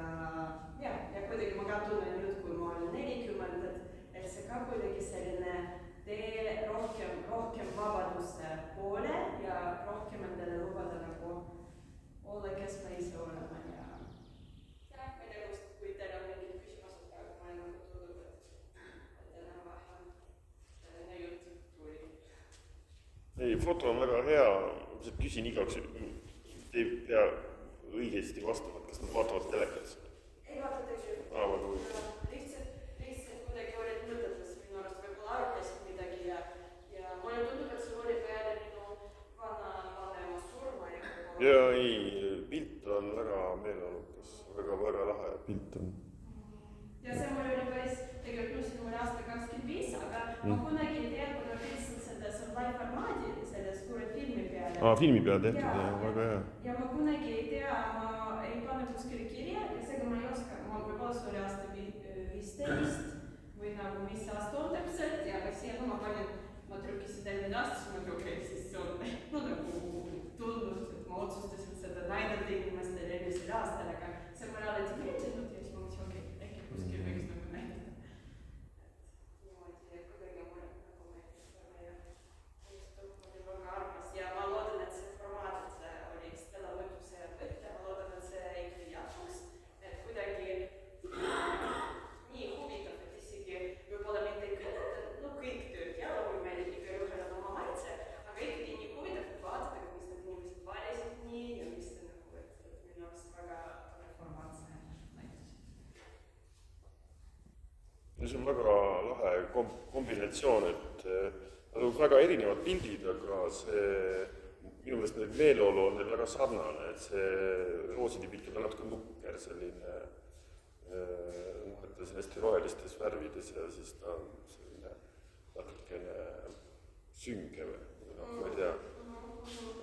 kuidagi ma ka tunnen nüüd, kui ma olen 40, et see ka kuidagi selline tee rohkem vabaduse poole ja rohkem endale lubada nagu olla, kes me ise oleme ja ma ei tea, kui teil on mingid küsimused, aga ma nagu tundub, et enam-vähem selline jutt tuli. Ei, foto on väga hea, ma küsin igaks, ei pea õigesti vastama, kas nad vaatavad telekas? Ei vaata tõsi. Lihtsalt kuidagi olid mõtetes minu arust võib-olla arutasid midagi ja mulle tundub, et see oli peale minu vanema surma ja ja ei, pilt on väga meeleolukas, väga lahe pilt on. Ja see mul oli päris, tegelikult pluss mul aasta 25, aga ma kunagi ei tea, kui ma piltsin seda live-formaadi selle suure filmi peale. Filmi peale tehtud, jah, väga hea. Ja ma kunagi ei tea, ma ei pane kuskile kirja ja seega ma ei oska, ma võib-olla see oli aasta 15 või nagu mis aasta on täpselt ja siia ma panin, ma trükkisin eelmine aastas, ma okei, siis see on nagu tundus, et ma otsustasin seda näidata inimestele eelmisel aastal, aga see mulle alati meeldinud ja siis ma mõtlesin, okei, äkki kuskil võiks nagu näidata. Niimoodi kuidagi mulle nagu meeldis väga oli väga armas ja ma loodan, et see formaat, et see oli Stella Võtuse võtte, ma loodan, et see ikkagi jätkuks, et kuidagi nii huvitav, et isegi võib-olla mitte kõik tööd ja kui meil igaühel on oma maitse, aga ikkagi nii huvitav, et vaadata, mis need inimesed valisid nii ja mis see nagu, et minu arust väga reformaatse näitus. See on väga lahe kombinatsioon, et väga erinevad pildid, aga see minu meelest meeleolu on neil väga sarnane, et see rooside pilt on natuke nukker, selline et ta on hästi rohelistes värvides ja siis ta on selline natukene sünge või ma ei tea,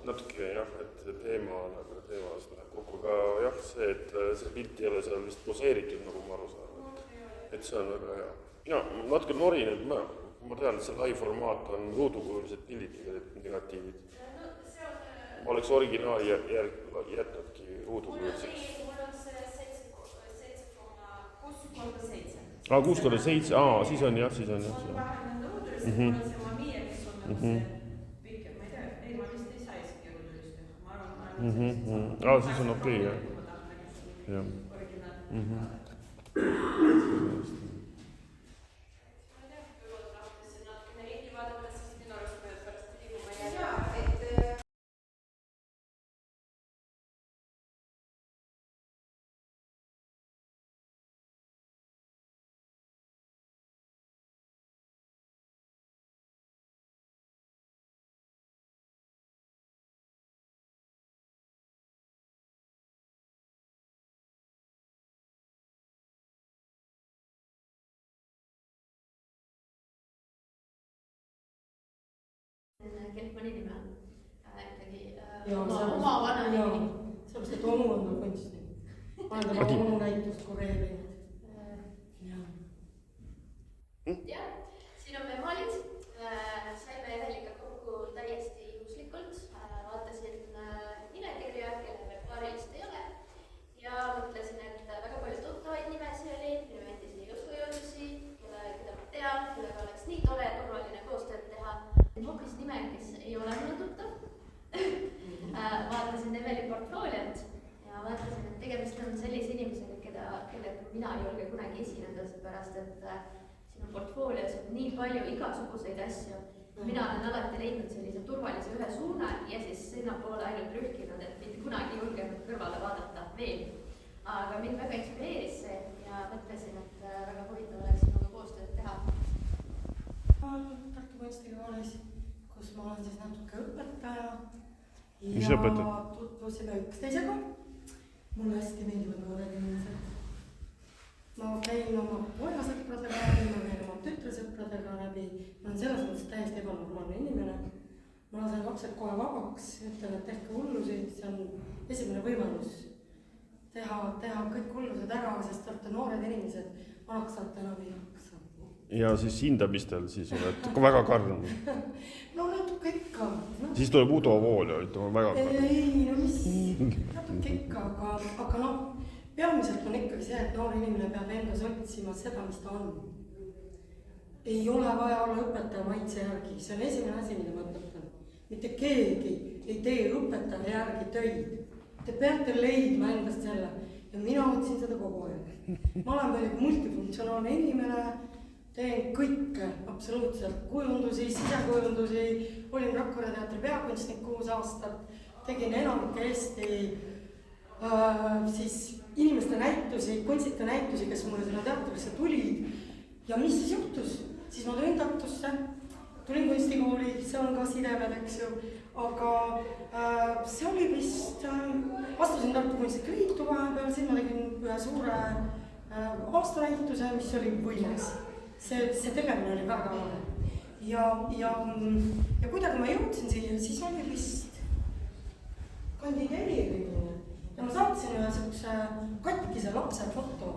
natuke jah, et teemas läheb kokku, aga jah, see, et see pilt ei ole seal vist poseeritud, nagu ma aru saan, et see on väga hea. Mina natuke norin, et ma tean, et see lai-formaat on ruudukujulised pildid, negatiivid. Ma oleks originaali jätnudki ruudukujuliseks. Mul on see 6x7. 6x7, siis on jah. Mul on vähem ruudulised, mul on see Mamiya, kes on nagu see pikem, ma ei tea, ei, ma vist ei saa isegi ruudulist, ma arvan, siis on okei, jah. Keltmani nime ikkagi oma vana nimi. Sellepärast, et onu on mul kunstnik. Ma olen tema onu näitust kureerinud. Jah, siin on memaalid. Saime Eveliga kokku täiesti juhuslikult. Vaatasin nimekirja, kelle veel paarilist ei ole. Ja mõtlesin, et väga palju tuttavaid nimesi oli, minu endisi uskujutusi, keda ma tean, kellega oleks nii tore ja turvaline koostööd teha. Hoopis nime, kes ei ole mulle tuttav. Vaatasin Eveli portfooliot ja vaatasin, et tegemist on sellise inimesega, kellega mina ei julge kunagi esineda, seepärast et sinu portfoolios on nii palju igasuguseid asju. Mina olen alati leidnud sellise turvalise ühe suuna ja siis sinnapoole ainult rühkinud, et mitte kunagi julgenud kõrvale vaadata veel. Aga mind väga inspireeris see ja mõtlesin, et väga huvitav oleks sinuga koostööd teha. Tartu kunstiga olen siis siis õpetad? Tutvusime üksteisega. Mulle hästi meeldivad noored inimesed. Ma käin oma pojasõpradega läbi, ma käin oma tütresõpradega läbi. Ma olen selles mõttes täiesti ebanormaalne inimene. Ma lasen lapsed kohe vabaks, ütlen, et tehke hullusi, see on esimene võimalus teha kõik hullused ära, sest te olete noored inimesed, vanaks saate enam ei jaksa. Ja siis hindamistel siis oled väga karm. No natuke ikka. Siis tuleb Udo Vool ja ütlema väga karm. Ei, no mis, natuke ikka, aga noh, peamiselt on ikkagi see, et noor inimene peab endas otsima seda, mis ta on. Ei ole vaja olla õpetaja maitse järgi, see on esimene asi, mida ma õpetan. Mitte keegi ei tee õpetaja järgi töid. Te peate leidma endast selle ja mina otsin seda kogu aeg. Ma olen veel multifunktsionaalne inimene, teen kõike absoluutselt, kujundusi, sisekujundusi, olin Rakvere teatri peakunstnik 6 aastat, tegin enamike Eesti siis inimeste näitusi, kunstite näitusi, kes mulle sinna teatrisse tulid. Ja mis siis juhtus? Siis ma tulin Tartusse, tulin kunstikooli, see on ka sidemed, eks ju, aga see oli vist, astusin Tartu Kunstnike Liitu vahepeal, siis ma tegin ühe suure aastanäituse, mis oli võimas. See tegemine oli väga lahe. Ja kuidagi ma jõudsin siia, siis oli vist kandideerimine. Ja ma saatsin ühe sellise katkise lapse foto,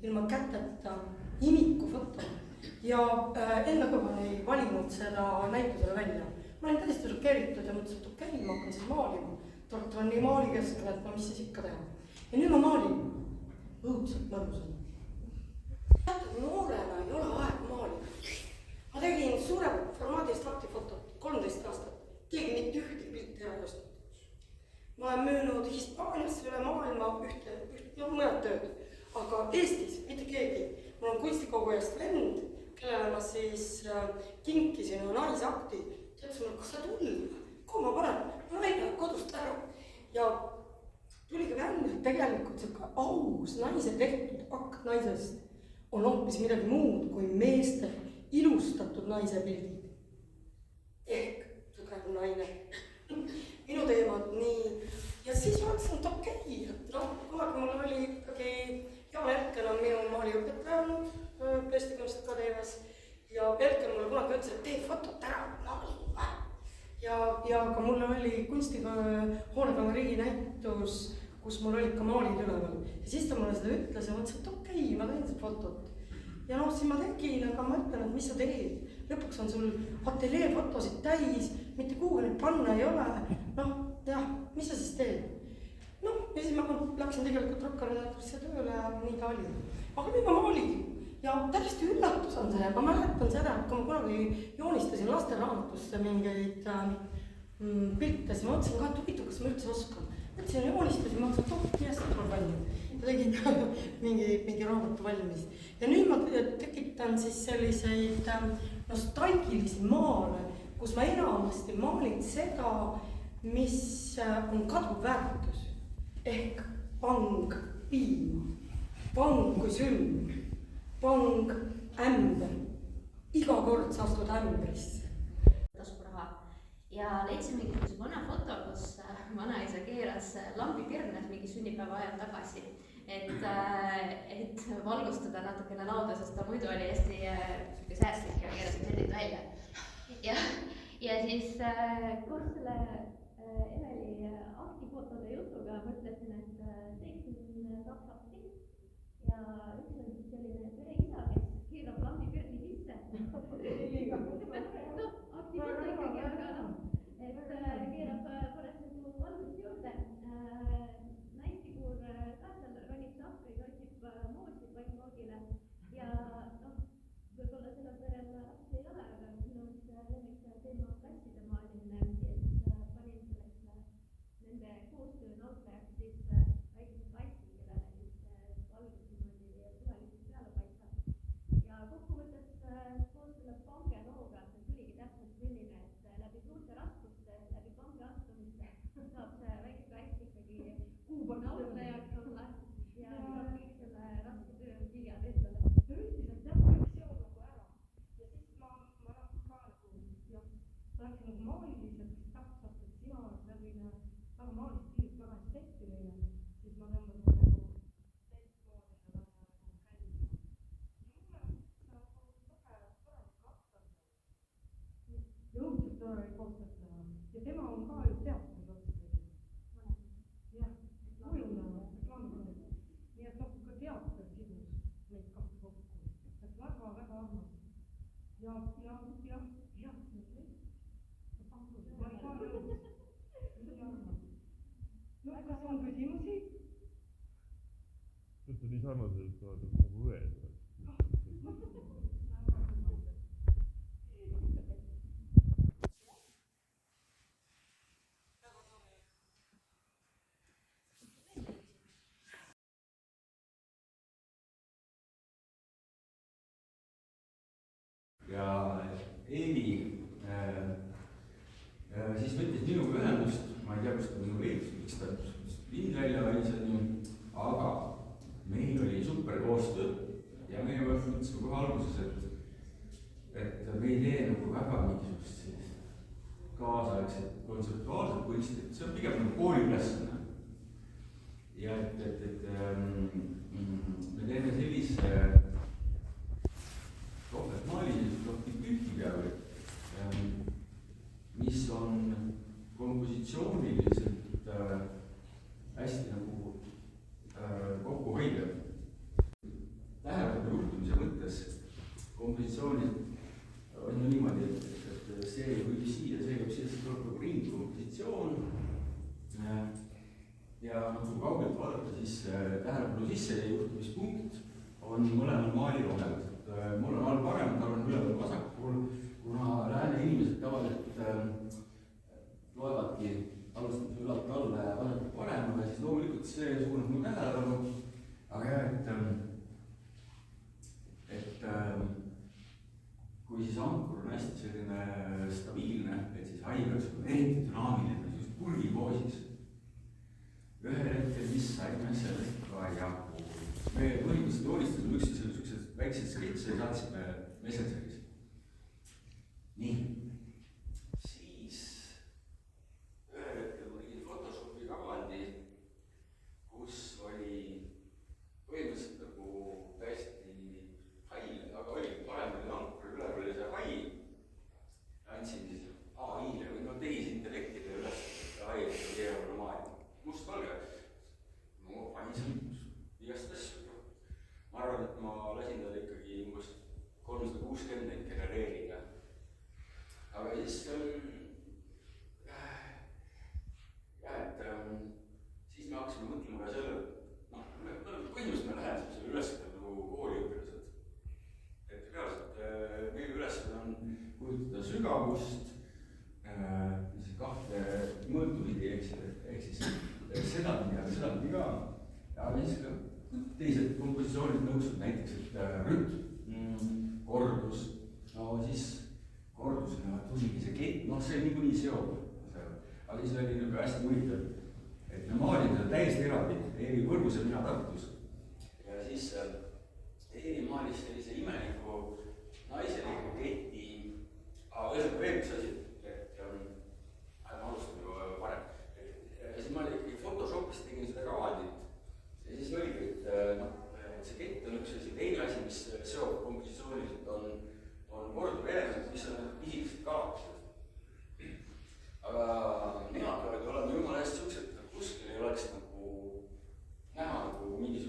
ilma käteta, imiku foto. Ja enne kui ma ei valinud seda näitusele välja. Ma olin täiesti šokeeritud ja mõtlesin, et okei, ma hakkan siis maalima. Tartu on nii maalikeskne, et ma mis siis ikka teha. Ja nüüd ma maalin. Õudselt mõnusam. Noorena ei ole aeg maalida. Ma tegin suure formaadist aktifotot 13 aastat. Keegi mitte ühtegi pilti ära ei ostnud. Ma olen müünud Hispaaniasse üle maailma mõned tööd. Aga Eestis mitte keegi. Mul on kunstikogujast vend, kellele ma siis kinkisin ühe naisakti. Teadsin mulle, kas sa tulnud? Kuhu ma panen? Ma lähen kodust ära. Ja tuligi välja, et tegelikult see aus naise tehtud akt naisest on hoopis midagi muud kui meeste ilustatud naise pildid. Ehk tugev naine. Minu teemad nii. Ja siis mõtlesin, et okei, et kunagi mul oli ikkagi Jaan Erken on minu maaliõpetaja olnud Eesti Kunstide Akadeemias. Ja Erken mulle kunagi ütles, et tee fotot ära, maali vähe. Ja ka mul oli kunstiga hoonegalerii näitus, kus mul olid ka maalid üleval. Ja siis ta mulle seda ütles ja mõtles, et okei, ma teen seda fotot. Ja siis ma tegin, aga ma ütlen, et mis sa teed? Lõpuks on sul ateljee fotosid täis, mitte kuhugi neid panna ei ole. Mis sa siis teed? Ja siis ma läksin tegelikult Rakvere teatrisse tööle ja nii ta oli. Aga nüüd ma maalin. Ja täiesti üllatus on see, ma mäletan seda, et kui ma kunagi joonistasin lasteraamatusse mingeid pilte, siis ma mõtlesin ka, et huvitav, kas ma üldse oskan. Mõtlesin joonistasin, ma mõtlesin, et nii hästi tuleb valmis. Ja tegin mingi raamatu valmis. Ja nüüd ma tekitan siis selliseid nostalgilisi maale, kus ma enamasti maalin seda, mis on kaduv väärtus. Ehk pang piima, pang kui sülm. Pang, ämber, iga kord sa astud ämbrisse. Taskuraha ja leidsin mingi vana foto, kus vanaisa keeras lambipirnes mingi sünnipäeva ajal tagasi, et valgustada natukene lauda, sest ta muidu oli hästi säästlik ja keerasin sellid välja. Ja siis koos selle Eveli aktifotode jutuga mõtlesin, et teeksin 2 akti ja üks on siis selline pereisa, kes keerab lambipirni sisse. Aktifoto ikkagi, aga keerab pärast nagu valgust juurde. Naisfiguur ka seal ronib sahvriga, otsib moosi pannmoogile ja võib-olla sellel perel lapsi ei ole, aga minu lemmik teema klasside maalimine, et panin selleks nende koostöö nautajaks siis väikese klassi, kellele siis valgus niimoodi põhjalikult peale paistab. Audrey koostöötaja ja tema on ka ju teatris otseselt. jah, kujundama reklaamikujundama. nii et noh, ka teater sidus neid kahte kokku. et väga-väga armas. ja no kas on küsimusi? Sest on nii sarnased, et saad nagu õed. ja Eevi siis võttis minuga ühendust, ma ei tea, kust ta minu leidis, miks ta mind välja valis, aga meil oli super koostöö ja me mõtlesime kohe alguses, et me ei tee nagu väga mingisugust sellist kaasaegset kontseptuaalset kunsti, et see on pigem nagu kooliülesanne. ja et me teeme sellise topeltmaali tüki peale, mis on kompositsiooniliselt hästi nagu kokkuhoidev. Tähelepanu juhtimise mõttes kompositsioonid on ju niimoodi, et see võib siia, see võib siia, see tuleb nagu ringkompositsioon. ja kui kaugelt vaadata, siis tähelepanu sissejuhtimispunkt on mõlemal maalil olemas. Mul on all parem, tal on üleval vasakul, kuna lääne inimesed tavaliselt loevadki alustamise ülalt alla ja vasakult paremaga, siis loomulikult see suunab mu tähelepanu. aga jah, et kui siis ankur on hästi selline stabiilne, et siis hai peaks eriti dünaamiline, just purgipoosis. ühel hetkel, mis saime sellest ka jagu. me põhimõtteliselt joonistasime üksteisele sellised väikseid skitse ja saatsime Messengeris. nii, siis ühel hetkel ma tegin Photoshopi kavandi, kus oli põhimõtteliselt nagu täiesti hai, aga oli parem oli ankur, üleval oli see hai. andsin siis AI-le või no tehisintellektile üles, et hai on keeruline maailm. mustvalge. no panin seal igast asju. ma arvan, et ma lasin talle ikkagi umbes 360 neid genereerida. aga siis siis me hakkasime mõtlema ka sellele, noh, põhimõtteliselt me lähenesime selle ülesandele nagu kooliõpilased. et reaalselt meie ülesanne on kujutada sügavust, kahte mõõtupidi, ehk siis sedapidi ja sedapidi ka. ja siis ka teised kompositsioonid nõustud näiteks, et rütm, kordus, no siis kordusena tuligi see kett, noh, see niikuinii seob. aga siis oli nagu hästi huvitav, et me maalime seda täiesti eraldi, Eevi Võrgus ja mina Tartus. ja siis Eevi maalis sellise imeliku naiseliku keti, aga ühesõnaga veel üks asi, et ma alustan juba varem. ja siis ma ikkagi Photoshopis tegin seda kavandit ja siis oligi, et see kett on üks asi, teine asi, mis seob kompositsiooniliselt, on korduv element, mis on pisikesed kaotused. aga nemad peavad olema jumala hästi siuksed, et kuskil ei oleks nagu näha nagu mingisugust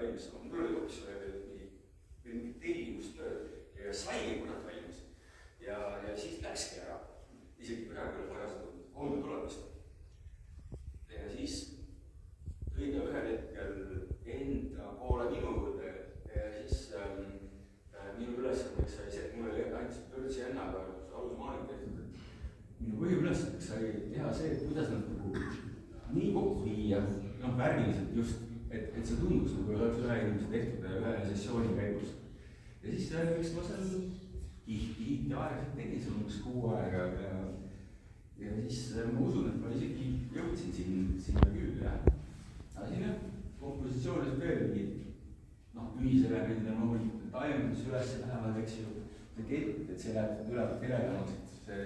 valmis saama. Mul oli hoopis mingi tellimustööd ja saigi kurat valmis. Ja siis läkski ära. Isegi praegu oli tagasi homme tulemist. Ja siis tõin ta ühel hetkel enda poole minu juurde ja siis minu ülesandeks sai see, et mulle andis pöörsi ennaga alusmaanik tehtud, et minu põhiülesandeks sai teha see, et kuidas nad nagu nii kokku viia, värviliselt just, et see tunduks nagu oleks ühe inimese tehtud ühe sessiooni käigus. Ja siis üks ma seal kihti aeglaselt tegin, see umbes 6 aega ja siis ma usun, et ma isegi jõudsin sinna küll, jah. Aga siin jah, kompositsioonis veel mingid ühiselemendid on loomulikult taimendus üles lähevad, eks ju, see kett, et see läheb üle teledamaks, see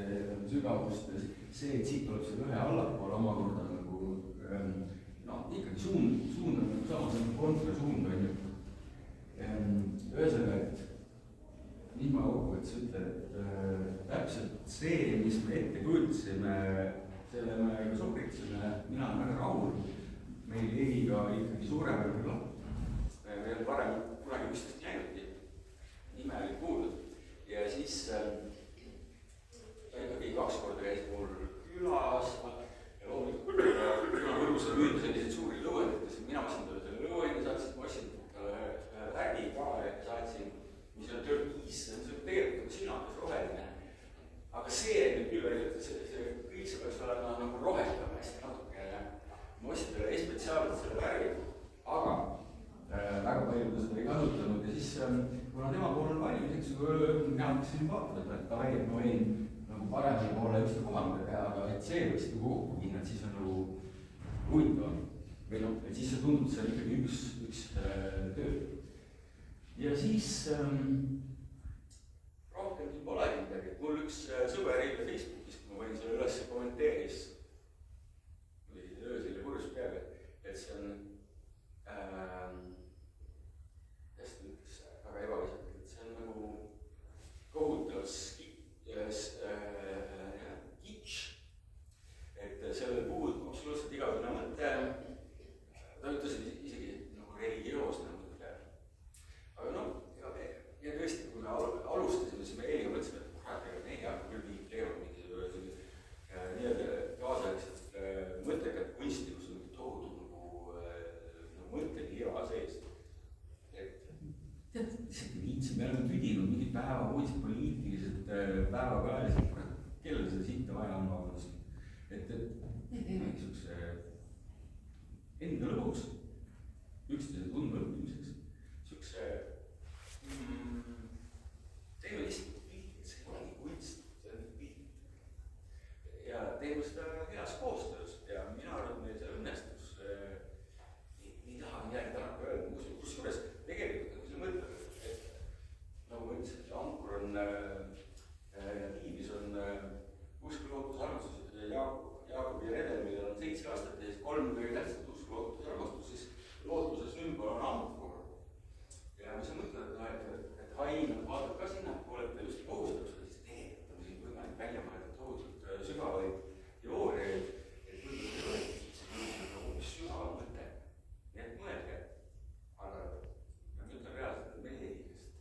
sügavust ja see, et siit tuleb see ühe allapoole omakorda nagu ikkagi suund on nagu samas nagu kontrasuund, on ju. Ühesõnaga, et nii ma kokkuvõttes ütlen, et täpselt see, mis me ette kujutasime, selle me ka sobriksime, mina olen väga rahul, meil Heiga ikkagi suuremale külla. Me ei ole varem kunagi üksteist näinudki, imelik kuulnud. Ja siis ta ikkagi 2 korda käis mul külas ja loomulikult võrgus on müünud selliseid suuri lõuendites. Mina ostsin talle selle lõuendi, saatsin, ma ostsin talle värgi ka ja saatsin, mis on türkiis, see on tegelikult sinades roheline. Aga see nüüd küll välja, et see kõik see peaks olema nagu roheldama hästi natukene. Ma ostsin talle spetsiaalselt selle värgi, aga väga palju ta seda ei kasutanud ja siis, kuna tema pool on valmis, mina hakkasin vaatama, et ma võin nagu paremini poole just kohanda teha, aga et see võiks nagu kokku minna, et siis on nagu huvitavam. Või et siis see tundub, see on ikkagi üks töö. Ja siis rohkem polegi midagi, et mul üks sõber eile Facebookis, kui ma võin selle üles kommenteeris, või öösel ja kurjus peale, et see on hästi ütles väga ebaviisakalt, et see on nagu kohutav kitsch, et sellel puudub absoluutselt igasugune mõte, ta ütles isegi nagu religioosne mõte. Aga ja tõesti, kui me alustasime, siis me eeliga mõtlesime, et kurat, ega me ei hakka küll viitleeruma mingi nii-öelda kaasaegselt mõttekat kunsti, kus on mingi tohutu mõttegi hea sees. Et tead, isegi viitsime, me oleme tüdinud mingid päeva uudised poliitilised päevakajalised, kellel seda sitta vaja on vabandust. Et me teeme niisuguse enda lõbuks, üksteise tundma õppimiseks, niisuguse teeme lihtsalt pilt, see ei olegi kunst, see on pilt. Ja teeme seda heas koostöös ja mina arvan, et meil see õnnestus ei taha midagi tarka öelda, kusjuures tegelikult, kui sa mõtled, et nagu ma ütlesin, see Ankur on ja Tiivis on usk, lootus, armastus, Jaakobi redel, millel on 7 aastat ja siis 3 kõige tähtsat usk, lootus, armastus, siis lootuse sümbol on Ankur. Ja kui sa mõtled, et Hain vaatad ka sinnapoole, et ta just kohustab seda, siis tegelikult on siin võimalik välja mõelda tohutult sügavaid teooriaid, et võib-olla see on hoopis sügav mõte. Nii et mõelge, aga ma ütlen reaalselt, et meie inimestest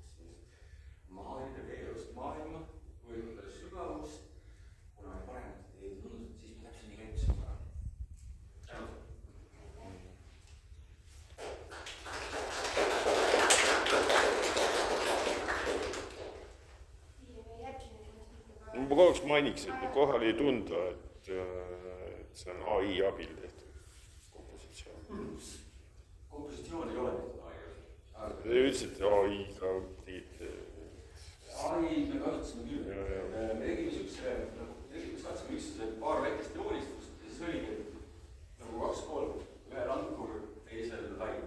maalida veelust maailma, võib-olla sügavust, kuna me paremat ei tundnud, siis me täpselt nii käitusime ka. Tänud. Ma korraks mainiks, et kohal ei tunda, et see on AI abil tehtud kompositsioon. Kompositsioon ei ole tehtud AI-ga. Te ütlesite AI-ga tegite. AI me kasutasime küll. Me tegime saatsime üksteise paar väikest joonistust ja siis oligi nagu 2 pool, ühel Ankur, teisel Hain.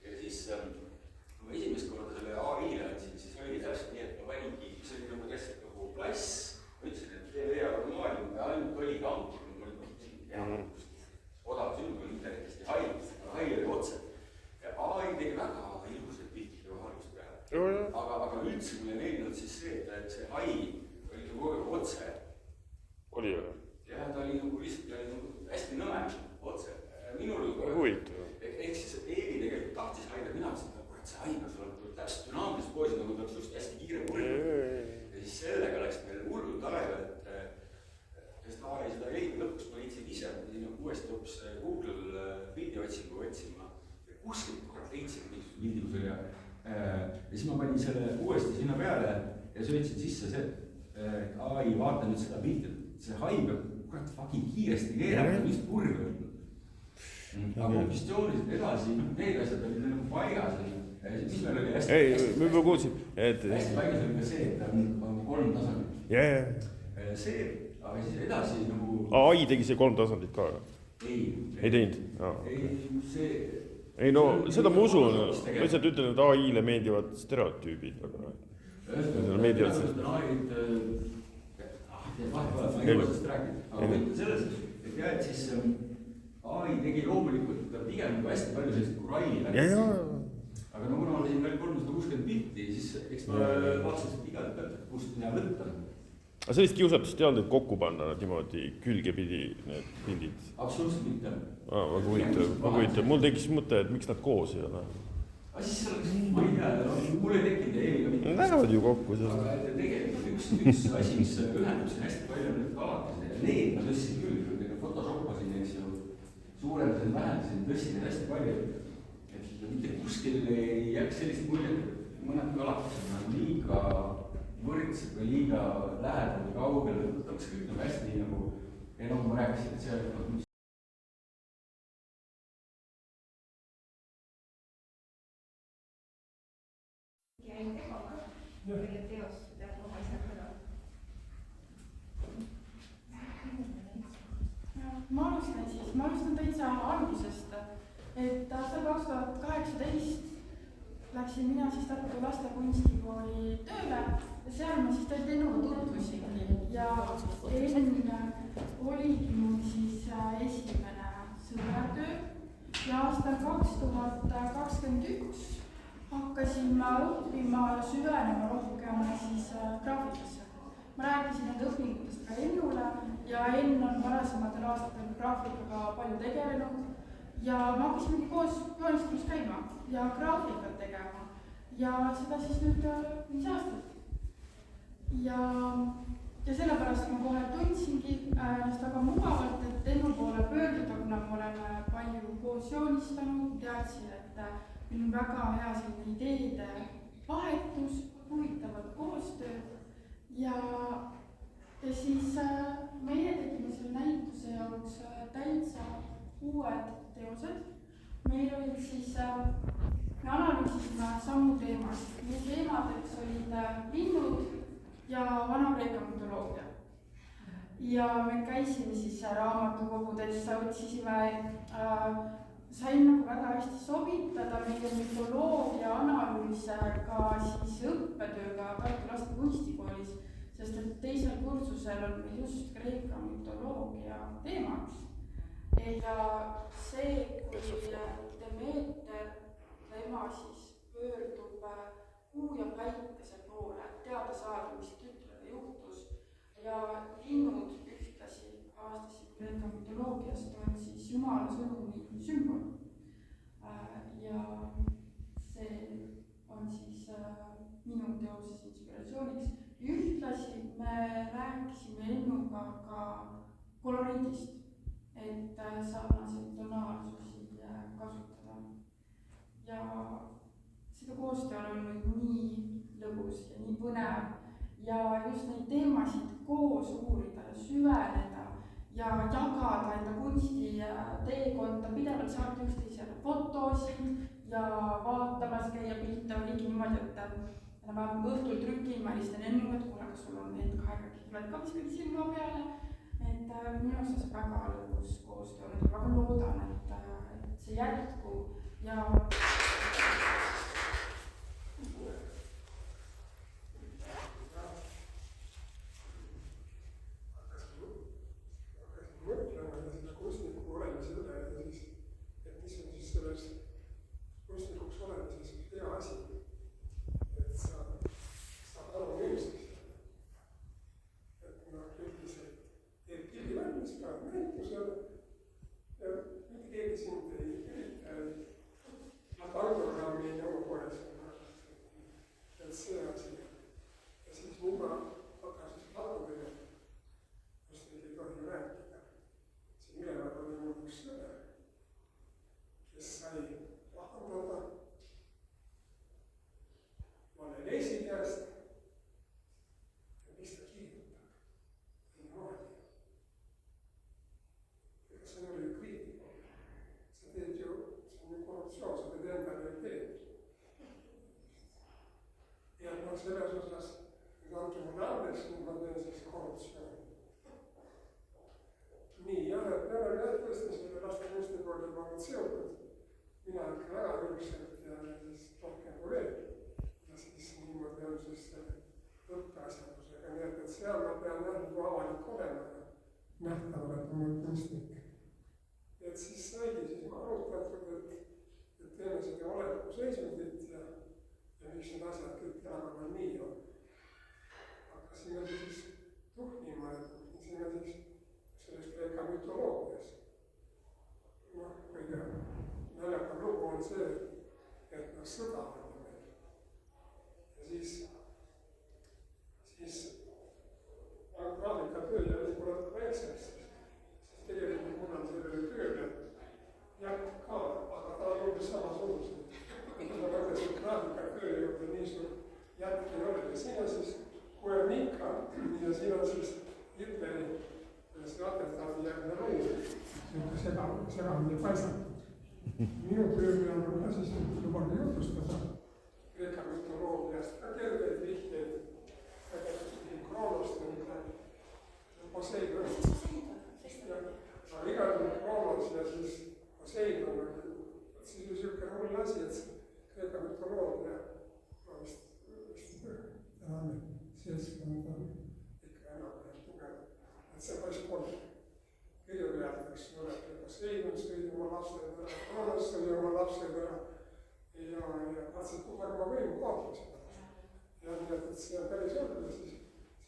Ja siis kui ma esimest korda selle AI-le andsin, siis oli täpselt nii, et ma paningi, see oli nagu täpselt nagu klass. Ma ütlesin, et tee veeaga maailma ja ainult oligi Ankur, mul oli odav sümbol internetist ja Hain, aga Hain oli otse. Ja AI tegi väga ilusaid pilti juba algust peale. Aga üldse mulle meeldinud siis see, et see Hain oli kogu aeg otse. Oli või? Jah, ta oli nagu lihtsalt hästi nõme otse. Minul huvitav. Ehk siis Eevi tegelikult tahtis Haina, mina ütlesin, haiglas tuleb täpselt dünaamilises poosis, nagu tuleks just hästi kiire murd. Ja siis sellega läks meil hullult aega, sest AI seda ei leidnud, lõpus ma leidsin ise, pidin uuesti hoopis Google pildiotsingu otsima. Kuskilt korrat leidsin mingisuguse pildi, kus oli ja siis ma panin selle uuesti sinna peale ja söötsin sisse see, et AI vaata nüüd seda pildi, see haim peab kurat fucking kiiresti keerama, ta vist purg võtnud. Aga kompostitsioonid edasi, need asjad olid nagu paigas. Mis meil oli hästi... Ei, me juba kuulsin, et... Hästi paigas oli ka see, et ta on 3 tasandit. See, aga siis edasi nagu... AI tegi see 3 tasandit ka? Ei teinud? Ei, see... Ei no, seda ma usun. Ma lihtsalt ütlen, et AI-le meeldivad stereotüübid. Meeldivad see. Ma ei ole sellest rääkinud. Aga mõtlen selles, et jah, et siis AI tegi loomulikult pigem hästi palju sellist kuralli läbi. Aga no kuna ma siin veel 360 pilti, siis eks ma vaatasin seda igalt pealt, kust hea võtta. Aga sellist kiusatust ei olnud, et kokku panna niimoodi külge pidi need pildid? Absoluutselt mitte. Väga huvitav. Mul tekkis mõte, et miks nad koos ei ole? Aga siis oleks, ma ei tea, mul ei tekkinud eeliga mitte. Nad lähevad ju kokku. Aga tegelikult üks asi, mis ühendab siin hästi palju nüüd alates ja need ma tõssin küll, kui Photoshopasin, eks ju, suurendasin, vähendasin, tõssin neid hästi palju. Et mitte kuskil ei jääks sellist muljet, et mõned alates on liiga võrdsed või liiga lähedal või kaugel, võtaks kõik nagu hästi nii nagu enam ma rääkisin, et see on jäin teemaga, mille teos teab oma ise ära. Ma alustan täitsa algusest, et aastal 2018 läksin mina siis Tartu Laste Kunstikooli tööle ja seal ma siis tõesti Ennuga tutvusingi ja enne oligi mul siis esimene sõbertöö ja aastal 2021 hakkasin ma õppima ja süvenema rohkem siis graafikasse. Ma rääkisin nende õpingutest ka Ennule ja Enn on varasematel aastatel graafikaga palju tegelenud ja me hakkasimegi koos joonistamas käima ja graafikat tegema ja seda siis nüüd 5 aastat. Ja sellepärast ma kohe tundsingi ennast väga mugavalt, et Ennu poole pöörduda, kuna me oleme palju koos joonistanud, teadsin, et meil on väga hea selline ideede vahetus, huvitavad koostööd ja siis meie tegime selle näituse jaoks täitsa uued teosed. Meil olid siis, me analüüsisime samu teemasid. Meie teemadeks olid linnud ja Vana-Kreeka mütoloogia. Ja me käisime siis raamatukogudes, otsisime, sain nagu väga hästi sobitada meie mütoloogia analüüse ka siis õppetööga Tartu Laste Kunstikoolis, sest et teisel kursusel on meil just Kreeka mütoloogia teemaks. Ja see, kui Demeter, tema siis pöördub kuu ja päikese poole, teada saada, mis tütrega juhtus ja linnud ühtlasi aastasid Kreeka mütoloogiast on siis Jumala sõnumi sümbol. Ja see on siis minu teoses inspiratsiooniks. Ühtlasi me rääkisime Ennuga ka koloriidist, et sarnaseid tonaalsusi kasutada. Ja seda koostöö on olnud nii lõbus ja nii põnev ja just neid teemasid koos uurida ja süveneda ja jagada enda kunsti teekonda, pidevalt saada üksteisele fotosid ja vaatamas käia pilte oligi niimoodi, et ma õhtul trükin, ma helistan Ennuga, et kuule, kas sul on hetk aega, tuled ka viskad silma peale, et minu osas väga lõbus koostöö, väga loodan, et see jätkub ja Algo aga selles osas, et andke mulle andeks, nüüd ma teen siis korruptsiooni. Nii, jah, et me oleme jah tõesti selle laste kunstikooliga olnud seotud. Mina ikka väga rõõmsalt ja siis rohkem kui veel. Ja siis niimoodi on siis õppeasjandusega, nii et seal ma pean jah nagu avalik olema ja nähtaval, et on kunstnik. Et siis saigi siis ma arutatud, et teeme seda oleviku seisundit ja miks need asjad kõik tänapäeval nii on. Hakkasime siis tuhnima ja tuhnisime siis selles Kreeka mütoloogias. Noh, kõige naljakam lugu on see, et sõda on meil. Ja siis graafikatöö ja võib-olla väikseks, siis tegelikult mul on sellele tööle jätk ka, aga ta on umbes samasugused. Ma mõtlesin, et graafikatöö juurde nii suur jätk ei ole. Ja siin on siis Guernica ja siin on siis Hitleri see atentaadi järgne ruum, niisugune segamine paisatud. Minu tööle on ka siis lubage jutustada Kreeka mütoloogiast ka kergeid vihjeid, Kroonost ja midagi, Poseidon. Aga igal juhul Kroonos ja siis Poseidon on siis ju niisugune hull asi, et Kreeka mütoloogia ma vist täname seltskond on ikka enam-vähem tugev. Et see päris polnud. Kõigepealt, eks ole, Poseidon sõi oma lapsed ära, Kroonos sõi oma lapsed ära ja katsid kogu aeg oma võimu kaotamise pärast. Ja nii, et see on päris olnud ja siis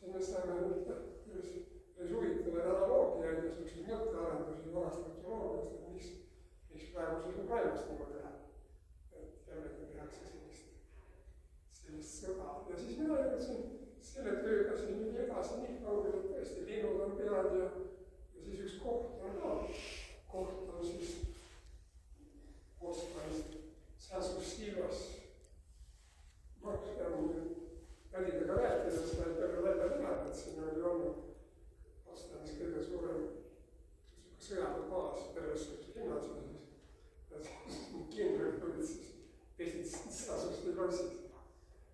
me saime nüüd päris huvitavaid analoogiaid ja selliseid mõttearendusi vanast mütoloogiast, et miks praegu siis Ukrainas niimoodi läheb. Et jällegi tehakse sellist sõda. Ja siis mina jõudsin selle tööga siin nüüd edasi nii kaugel, et tõesti linnud on pead ja siis üks koht on ka. Koht on siis Otsmanist Sansus Silvas. Ma pean välidega rääkides, ta ei peale välja teha, et siin oli olnud Otsmanis kõige suurem sõjaväebaas terves gümnaasiumis. Ja siis kindlad tulid siis pestid Sansus Silvasis.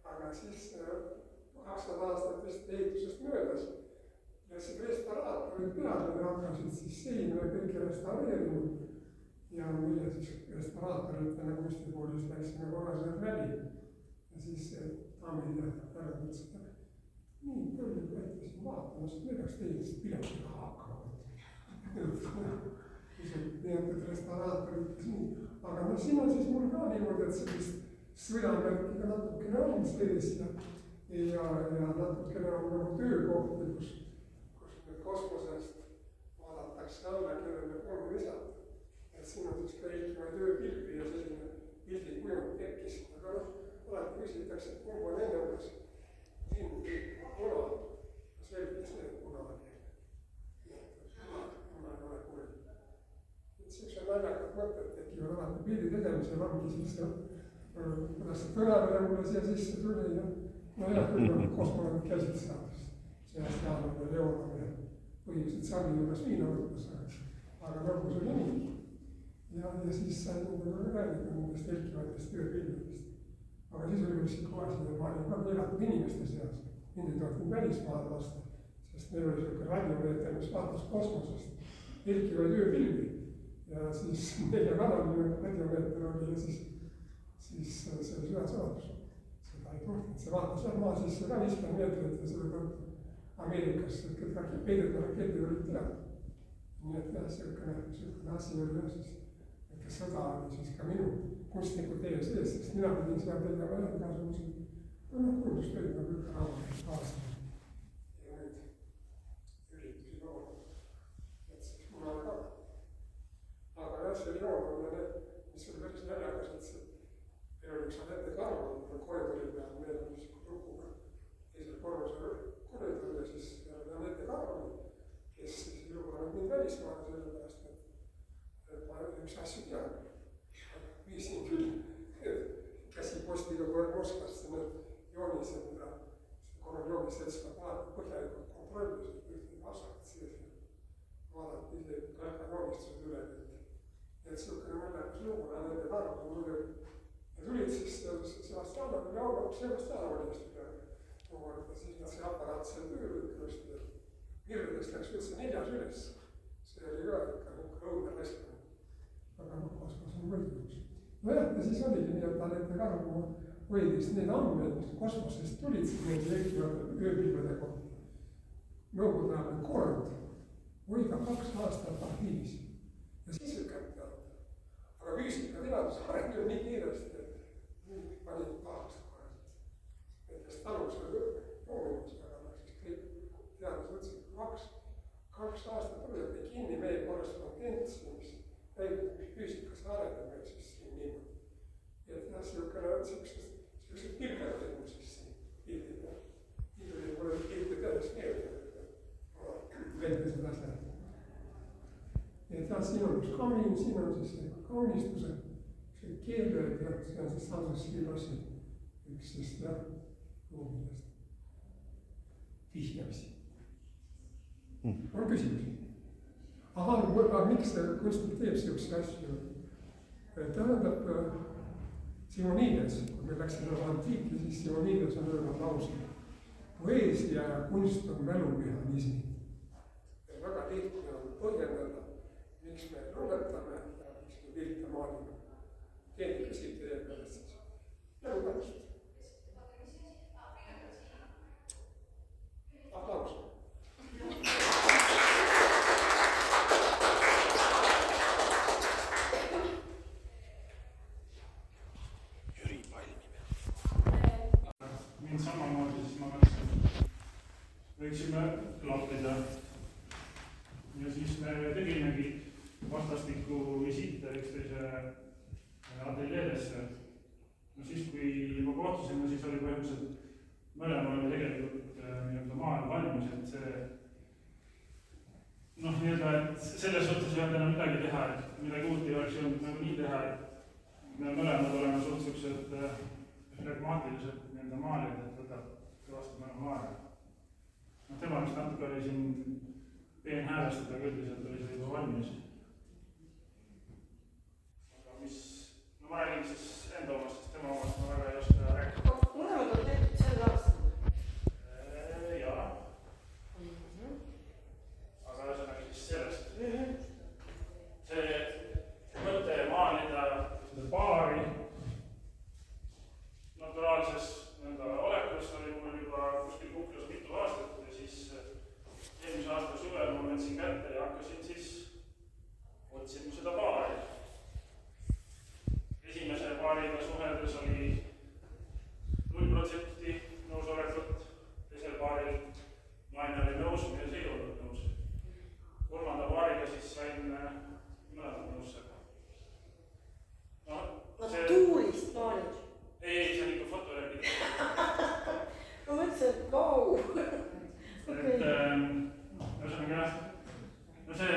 Aga siis 200 aastat vist ehitusest möödas ja siis restauraatorid peale hakkasid siis seina ja kõiki restaureerima. Ja meie siis restauraatoritena kunstikoolist läksime korra sealt läbi. Ja siis daamid ja härrad mõtlesid, et nii palju võetasin vaatama, sest me peaks teisest piletiga hakkama. Nii et restauraator ütles nii. Aga no siin on siis mul ka niimoodi, et sellist sõjamärkiga natukene on sees ja natukene on nagu töökohti, kus nüüd kosmosest vaadatakse alla, kellele polnud visata. Et siin on siis ka ilma tööpilvi ja selline pildikujund tekkis. Aga noh, alati küsitakse, et kumb on enne umbes lind või puna. Selge see, et puna on enne. Puna ei ole kuri. Et siuksed naljakad mõtted tekivad alati pildi tegemisel ongi siis kuidas see kõnavene mulle siia sisse tuli ja nojah, kui kosmonaudid käisid seadust. Sellest jäänud veel jõudame põhiliselt saali juures viina võtmas, aga lõpus oli nii. Ja siis sai nendega räägida nendest telkivatest tööpildidest. Aga siis oli üks kõvasti, et ma olin ka keelatud inimeste seas. Mind ei tohtinud välismaale lasta, sest meil oli selline radiomeeter, mis vaatas kosmosest telkivaid tööpildi. Ja siis 4 kanaliline radiomeeter oli ja siis see oli südasaladus. Seda ei tohtinud, see vaatas jah maa sisse ka 50 meetrit ja selle tõttu Ameerikas kõik peideta raketid olid teada. Nii et jah, selline asi oli jah siis, et sõda oli siis ka minu kunstniku tee sees, sest mina pidin seal tegema jah igasuguseid kujundustöid nagu ikka raamatud kaasa. Ja nüüd üritusi looma. Et siis mul on ka. Aga jah, see joon on need, mis oli päris näljakas, et see meil oli üks Anette Karman koridori peal, meil on niisugune lukuga teisel korrusel koridor ja siis Anette Karman, kes siis juba mind välismaale sellepärast, et ma üks asju tean. Viisin küll käsipostiga kohe Moskvasse need joonised, mida korraljooniseltskond põhjalikult kontrollis, et ühtegi vasakat sees ja vaadati isegi karka joonistused üle. Et niisugune naljakas lugu, Anette Karman muidugi ja tulid siis Sebastianov oli vist tookord ja siis see aparaat seal tööl lükkas ja kirvedest läks üldse 4 üles. See oli ka ikka õudne raiskanud. Aga kosmos on võidus. Nojah, ja siis oligi nii, et ta nende Karmo hoidis neid andmeid, mis kosmosest tulid, siis neid lekkivad ööpilvede kohta. Nõukogude ajal kord hoida 2 aastat arhiivis ja siis lükati alt. Aga füüsikateadus areneb nii kiiresti, et nüüd panid pahaks kohe. Nendest aluse loomimus, aga siis kõik teadus võtsid 2 aastat oli, et kinni meie korrespondentsi, mis käib füüsikas areneb meil siis siin niimoodi. Et jah, siukesed pilved olid mul siis siin pildid ja nii tuli mulle pildi tõest meelde, et leidis seda asja. Et jah, siin on üks kamin, siin on siis kaunistused, see keeled ja see on siis Sansos Silvasi üks siis jah, loomidest vihjamisi. On küsimusi? Aga miks see kunstnik teeb siukse asju? Tähendab, Simonides, kui me läksime antiiki, siis Simonides on öelnud lause. Poeesia ja kunst on mälumehhanismid. Väga lihtne on põhjendada, miks me luuletame ja miks me pilte maalime. Keegi küsib teie pealest siis. Mälumehhanismid. Aplaus. Samamoodi siis ma mõtlesin, võiksime klappida ja siis me tegimegi vastastikku visiite üksteise ateljeedesse. No siis, kui juba kohtusime, siis oli põhimõtteliselt mõlema oli tegelikult maal valmis, et see nii-öelda, et selles suhtes ei olnud enam midagi teha, et midagi uut ei oleks jõudnud nagu nii teha, et me mõlemad oleme suhtsugused flegmaatilised maalijad, et võtab kõvasti mõnum aega. Tema vist natuke oli siin peenhäälestada, aga üldiselt oli see juba valmis. Aga mis, ma räägin siis enda omast, sest tema omast ma väga ei oska rääkida. Mõlemad on tehtud sel aastal? Jaa. Aga ühesõnaga siis sellest. See mõte maalida seda paari naturaalses olekus oli mul juba kuskil kuklus mitu aastat ja siis eelmise aasta suvel ma võtsin kätte ja hakkasin siis otsima seda paari. Esimese paariga suheldes oli 0% nõusolekut, teisel paaril naine oli nõus, mees ei olnud nõus. 3. paariga siis sain mõlemad nõusse. Tuulist paarid? Ei, see on ikka foto järgi. Ma mõtlesin, et vau. Et ühesõnaga jah, no see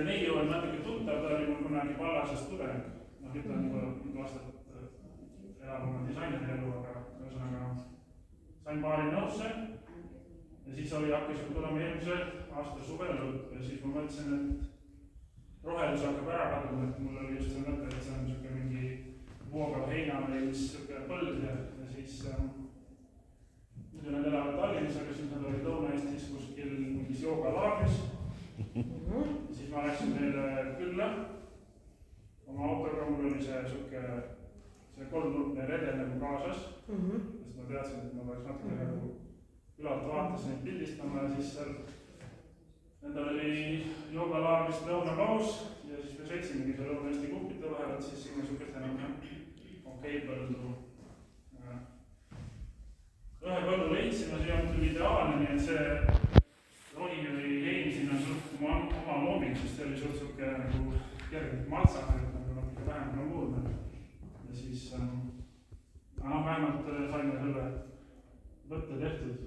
neiu on natuke tuttav, ta oli mul kunagi Pallasest tudeng. Nüüd on juba mitu aastat elab oma disaineri elu, aga ühesõnaga sain paari nõusse ja siis hakkas juba tulema eelmise aasta suvel ja siis ma mõtlesin, et rohelus hakkab ära kaduma, et mul oli just see mõte, et see on niisugune mingi voogav heina või niisugune põld ja siis muidu nad elavad Tallinnas, aga siis nad olid Lõuna-Eestis kuskil mingis joogalaagris. Siis ma läksin neile külla oma autoga, mul oli see 3-nurkne redel nagu kaasas, sest ma teadsin, et ma peaks natuke nagu külalt vaates neid pildistama ja siis seal nendel oli joogalaagris lõunapaus ja siis me sõitsimegi seal Lõuna-Eesti kuhvite vahel, et siis sinna niisugust enam okei põldu. Ühe põldu leidsime, see on küll ideaalne, nii et see rohi või hein sinna on oma looming, sest see oli suhtsuke nagu kergelt maltsane, nagu natuke vähem glamuurne. Ja siis vähemalt saime selle võtte tehtud.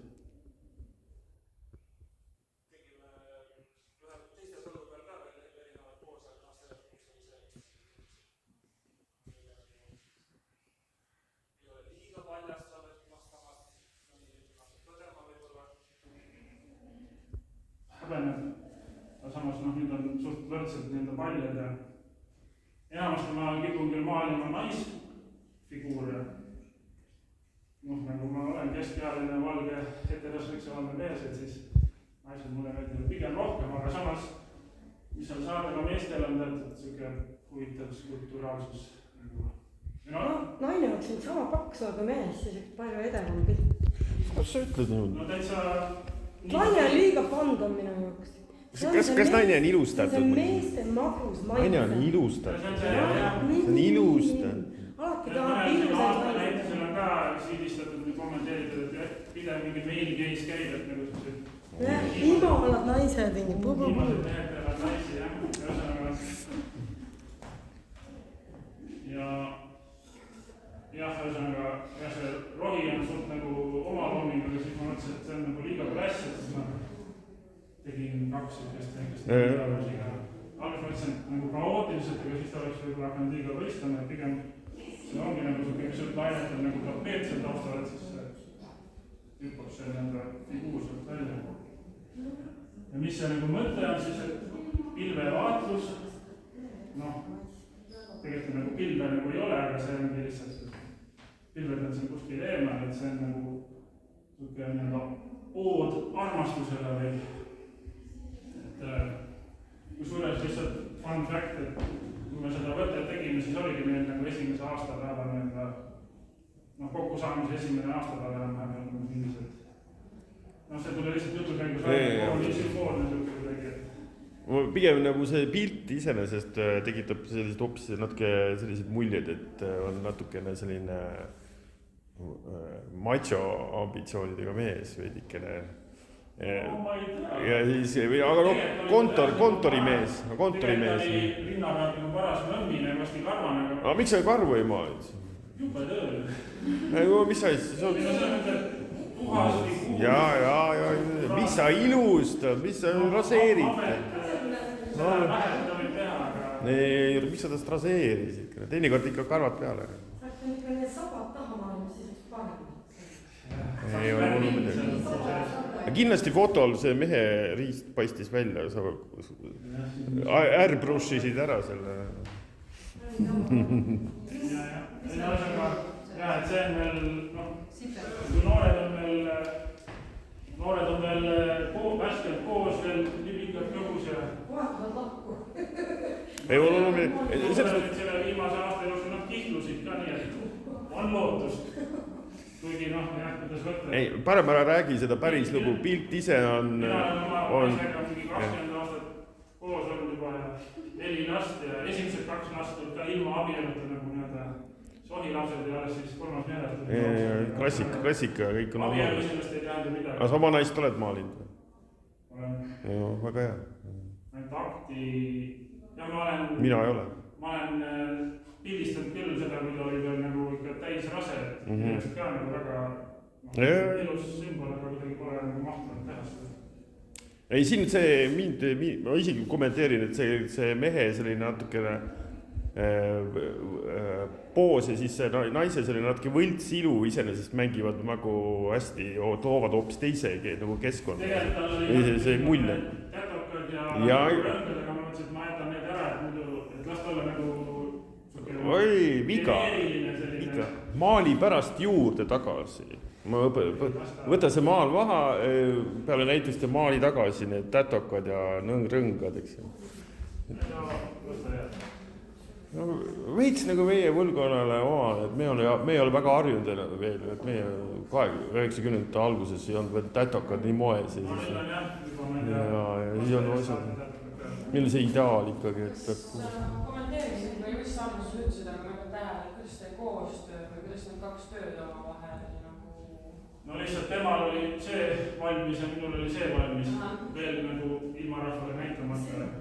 Aga samas nüüd on suht võrdselt nende paljad ja enamasti ma kipun küll maalima naisfiguure, nagu ma olen keskealine valge heteroseksuaalne mees, et siis naised mulle meeldivad pigem rohkem, aga samas, mis on saadega meestel on teatud siuke huvitav skulpturaalsus. Naine oleks nüüd sama paks, aga mees, siis üks palju edevam pilt. Kas sa ütled niimoodi? No täitsa... Naine on liiga pandom minu jaoks. Kas naine on ilustatud? See on meeste magus maine. Naine on ilustatud. See on ilustatud. Alati tahab ilusaid naine. Näitusel on ka siidistatud või kommenteeritud, et pidev mingi meil keis käib, et nagu see... Imalad naised, mingi pubu. Imalad mehed teevad naisi, jah. Ühesõnaga, see rohi on suht nagu oma looming, aga siis ma mõtlesin, et see on nagu liiga klass, et siis ma tegin 2 sihukest väikest teadusiga. Alguses mõtlesin, et nagu kaootiliselt, aga siis ta oleks võib-olla hakanud liiga võistlema, et pigem see ongi nagu kõik sõlt ainet on nagu tapeetsel taustal, et siis hüppab see nende figuurselt välja. Ja mis see nagu mõte on siis, et pilvevaatlus, noh, tegelikult nagu pilve nagu ei ole, aga see ongi lihtsalt, pilved on seal kuskil eemal, et see on nagu siuke nii-öelda ood armastusele või, et kusjuures lihtsalt fun fact, et kui me seda võtet tegime, siis oligi meil nagu esimese aastapäeva nii-öelda, noh, kokkusaamise esimene aastapäev enam-vähem nagu mingised, noh, see tuli lihtsalt jutu käigus oli sümboolne siuke kuidagi, et pigem nagu see pilt iseenesest tekitab sellised hoopis natuke sellised muljed, et on natukene selline macho ambitsioonidega mees veidikene. Ja siis, aga noh, kontorimees. Linnapealt nagu paras mõmmine ja vasti karvane. Aga miks sa karvu ei maalid? Jube tööl. Mis sa siis? Ja, mis sa ilustad, mis sa raseerid? Miks sa tast raseerisid? Teinekord ikka karvad peale. Sa oled ikka need sabad taha maailma, siis üks parem. Ei ole olnud midagi. Kindlasti fotol see mehe riist paistis välja, sa airbrušisid ära selle. Jah, et see on veel, noh, kui noored on veel värskelt koos veel nii pikalt kõgus ja... Vaatavad lahku. Ei ole olnud midagi. Selle viimase aasta jooksul nad kihlusid ka nii, et on lootust. Kuigi noh, jah, kuidas võtta. Ei, parem ära räägi seda päris lugu, pilt ise on... Mina olen oma poisega mingi 20 aastat koos olnud juba ja 4 last ja esimesed 2 last olid ka ilma abieluta nagu nii-öelda sohilapsed ja alles siis 3. meelest. Klassika, kõik on... Abielu sellest ei tähenda midagi. Aga sama naist oled maalinud? Olen. Joo, väga hea. Ainult akti... Ja ma olen... Mina ei ole. Ma olen pildistanud küll seda, kui ta oli veel nagu ikka täis rase, et inimesed ka nagu väga ilus sümbol, aga kuidagi pole nagu mahtunud teha seda. Ei, siin see ma isegi kommenteerin, et see mehe selline natukene poos ja siis see naise selline natuke võlts ilu iseenesest mängivad nagu hästi, toovad hoopis teise nagu keskkonna. See ei mulje. Tätokad ja rõngad, aga ma mõtlesin, et ma jätan need ära, et lasta olla nagu oi, viga. Maali pärast juurde tagasi. Võta see maal maha, peale näitust ja maali tagasi need tätokad ja rõngad, eks ju. No, veits nagu meie põlvkonnale omane, et me ei ole väga harjunud veel, et meie 90-ndate alguses ei olnud veel tätokad nii moes ja siis on osad. Meil see ideaal ikkagi, et kommenteerisin, kui just saamas ütlesid, aga ma pean tähele, kuidas teie koostöö või kuidas need 2 tööd omavahel nagu... No lihtsalt temal oli see valmis ja minul oli see valmis, veel nagu ilma rahvale näitamata.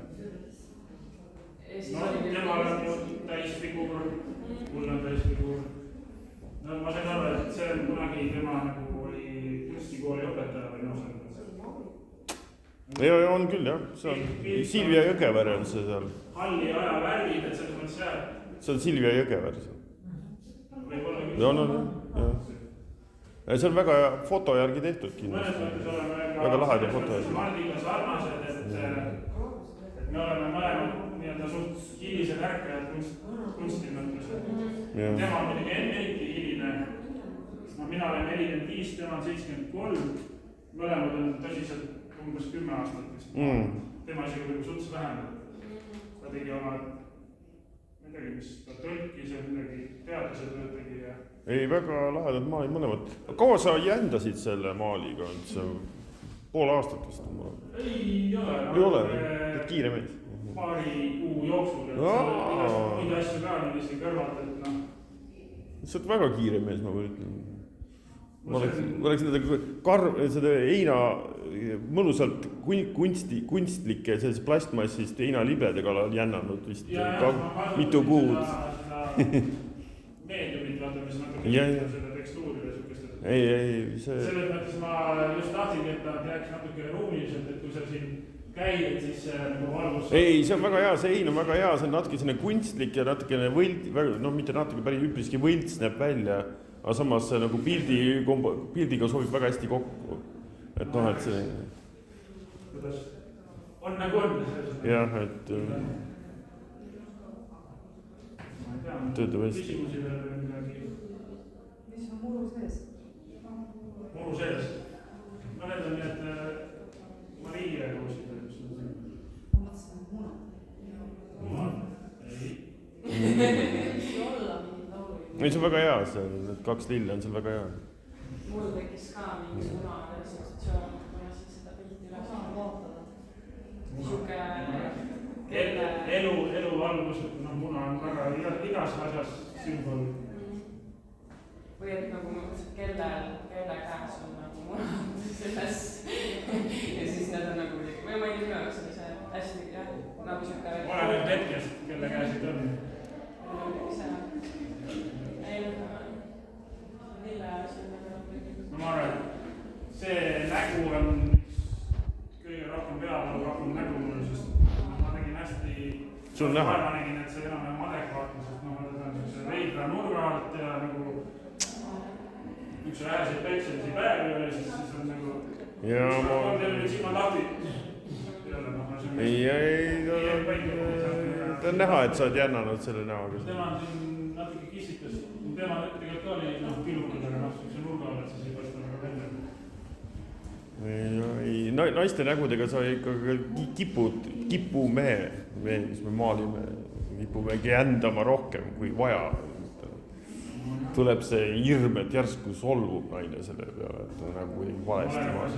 No, temal on ju täisfiguur, mul on täisfiguur. No ma sain aru, et see on kunagi tema nagu oli kunstikooli õpetaja või nõustatud. Ja on küll, jah. See on Silvia Jõgever on see seal. Halli aja värvid, et selles mõttes jääb. See on Silvia Jõgever seal. Võib-olla küll. Ja, see on väga foto järgi tehtud kindlasti. Mõnes mõttes oleme väga laheda foto järgi. Mardiga sarnased, et me oleme mõlemad nii-öelda suht hilised ärkajad kunsti mõttes. Tema on muidugi eriti hiline, mina olen 45, tema on 73, mõlemad on tõsiselt umbes 10 aastat vist. Tema isegi nagu suts vähendab. Ta tegi oma midagi, mis ta tõlkis ja midagi teaduse tööd tegi ja... Ei, väga lahedad maalid mõlemad. Kaua sa jändasid selle maaliga? Pool aastat vist? Ei ole. Ei ole, et kiire mees. Paari kuu jooksul, et muid asju ka niiviisi kõrvalt, et noh. Sa oled väga kiire mees, ma võin. Ma oleks seda heina mõnusalt kunstlike sellised plastmassist heina libede kallal jännanud vist mitu kuud. Meediumid vaata, mis natuke seda tekstuuri või sukest. Selles mõttes ma just tahtsingi, et nad jääks natuke ruumiliselt, et kui sa siin käid, et siis nagu valgus... Ei, see on väga hea, see hein on väga hea, see on natuke selline kunstlik ja natukene no mitte natuke, päris üpriski võlts näeb välja, aga samas nagu pildiga sobib väga hästi kokku. Et noh, et see... Kuidas? On nagu on. Jah, et... Töötab hästi. Küsimusi veel midagi. Mis on muru sees? Muru sees? Ma need on need Maria koosid. Ma mõtlesin, et muna. Muna? Ei. Ei, see on väga hea, need 2 lille on seal väga hea. Mul tekkis ka mingisugune assotsiatsioon, kui ma seda pilti üles vaatavad. Niisugune elu valgus, noh muna on väga igas asjas sümbol. Või et nagu kelle käes on nagu muna selles ja siis need on nagu midagi, või ma ei tea, minu jaoks oli see hästi, jah, nagu siuke... Oleneb hetkest, kelle käesid on. No ma arvan, et see nägu on kõige rohkem peal, rohkem nägu mul, sest ma tegin hästi... Sul näha? Ma nägin, et see enam adekvaatne, sest ma võtan sellise veidra nurga alt ja nagu üks väheseid päikselisi päevi oli, siis on nagu... Ja ma... Silma lahti. Ei, ta on näha, et sa oled jännanud selle näoga. Tema on siin natuke kissikas. Tema tegelikult ka oli pilukid, aga see nurga oled, siis ei paista väga välja. Naiste nägudega sa ikka kipumehe, mis me maalime, kipumegi jändama rohkem kui vaja. Tuleb see hirm, et järsku solvub naine selle peale, et on nagu kuidagi valesti maal.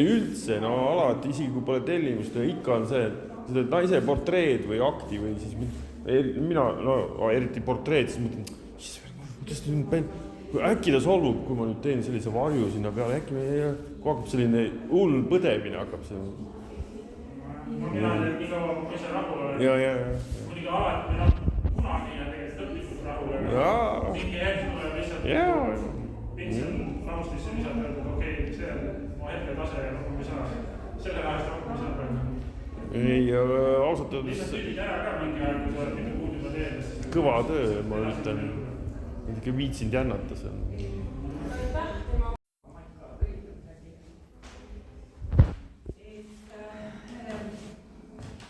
Üldse, no alati, isegi kui pole tellimust, ikka on see, et sa teed naise portreed või akti või siis mina, no eriti portreed, siis mõtlen, äkki ta solvub, kui ma nüüd teen sellise varju sinna peale, äkki kui hakkab selline hull põdemine hakkab see. Mina olen nii kaua, kui ma ise rahul olen. Muidugi alati, kunagi ja tegelikult lõplikult rahul olen. Mingi hetk tuleb lihtsalt pingsel rahustisse lisada, et okei, see on mu hetke tase ja rohkem ei saa. Selle ajast rohkem ei saa praegu. Ei, ausalt öeldes... Lihtsalt tülid ära ka mingi aeg, kui sa oled mitu kuud juba teedes. Kõva töö, ma ütlen. Ikka viitsinud jännata seal.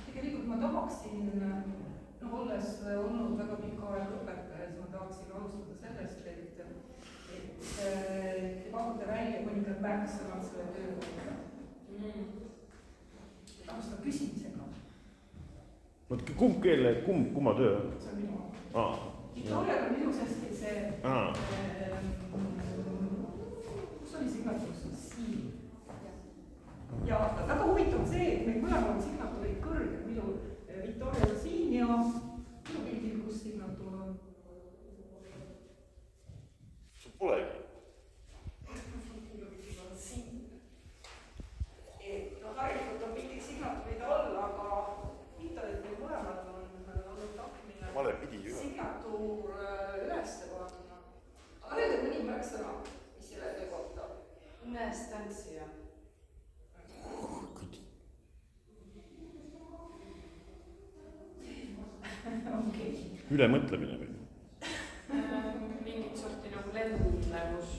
Tegelikult ma tahaksin, olles olnud väga pikka aega õpetaja, siis ma tahaksin alustada sellest, et te pakute välja mõningad märksõnad selle töö kohta. Alustan küsimisega. Kumma töö? See on minu. Victorial on minu hästi see, kus oli signatuur siin. Ja väga huvitav see, et meil mõlemal signatuurid kõrged, minu Victorial on siin ja minu pildil, kus signatuur on. Sul polegi? Harilikult on pildil signatuurid all, aga viitan, et meil mõlemad on olnud takmine signatuur ülesse panna. Aga öelda mõni märksõna, mis selle töö kohta? Instantsia. Okei. Ülemõtlemine või? Mingit sorti nagu lendlevus.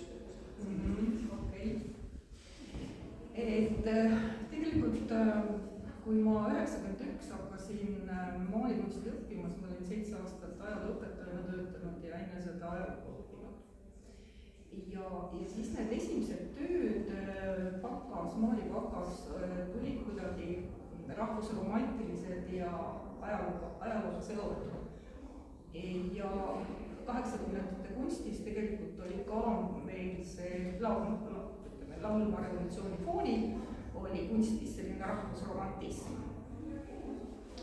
Okei. Et tegelikult kui ma 91 hakkasin maalikunsti õppima, siis ma olin 7 aastat ajalooõpetajana töötanud ja enne seda ajalugu õppinud. siis need esimesed tööd bakas, maalibakas tulid kuidagi rahvusromantilised ja ajalooga seotud. Ja 80ndate kunstis tegelikult oli ka meil see laulva revolutsiooni foonil oli kunstis selline rahvusromantism.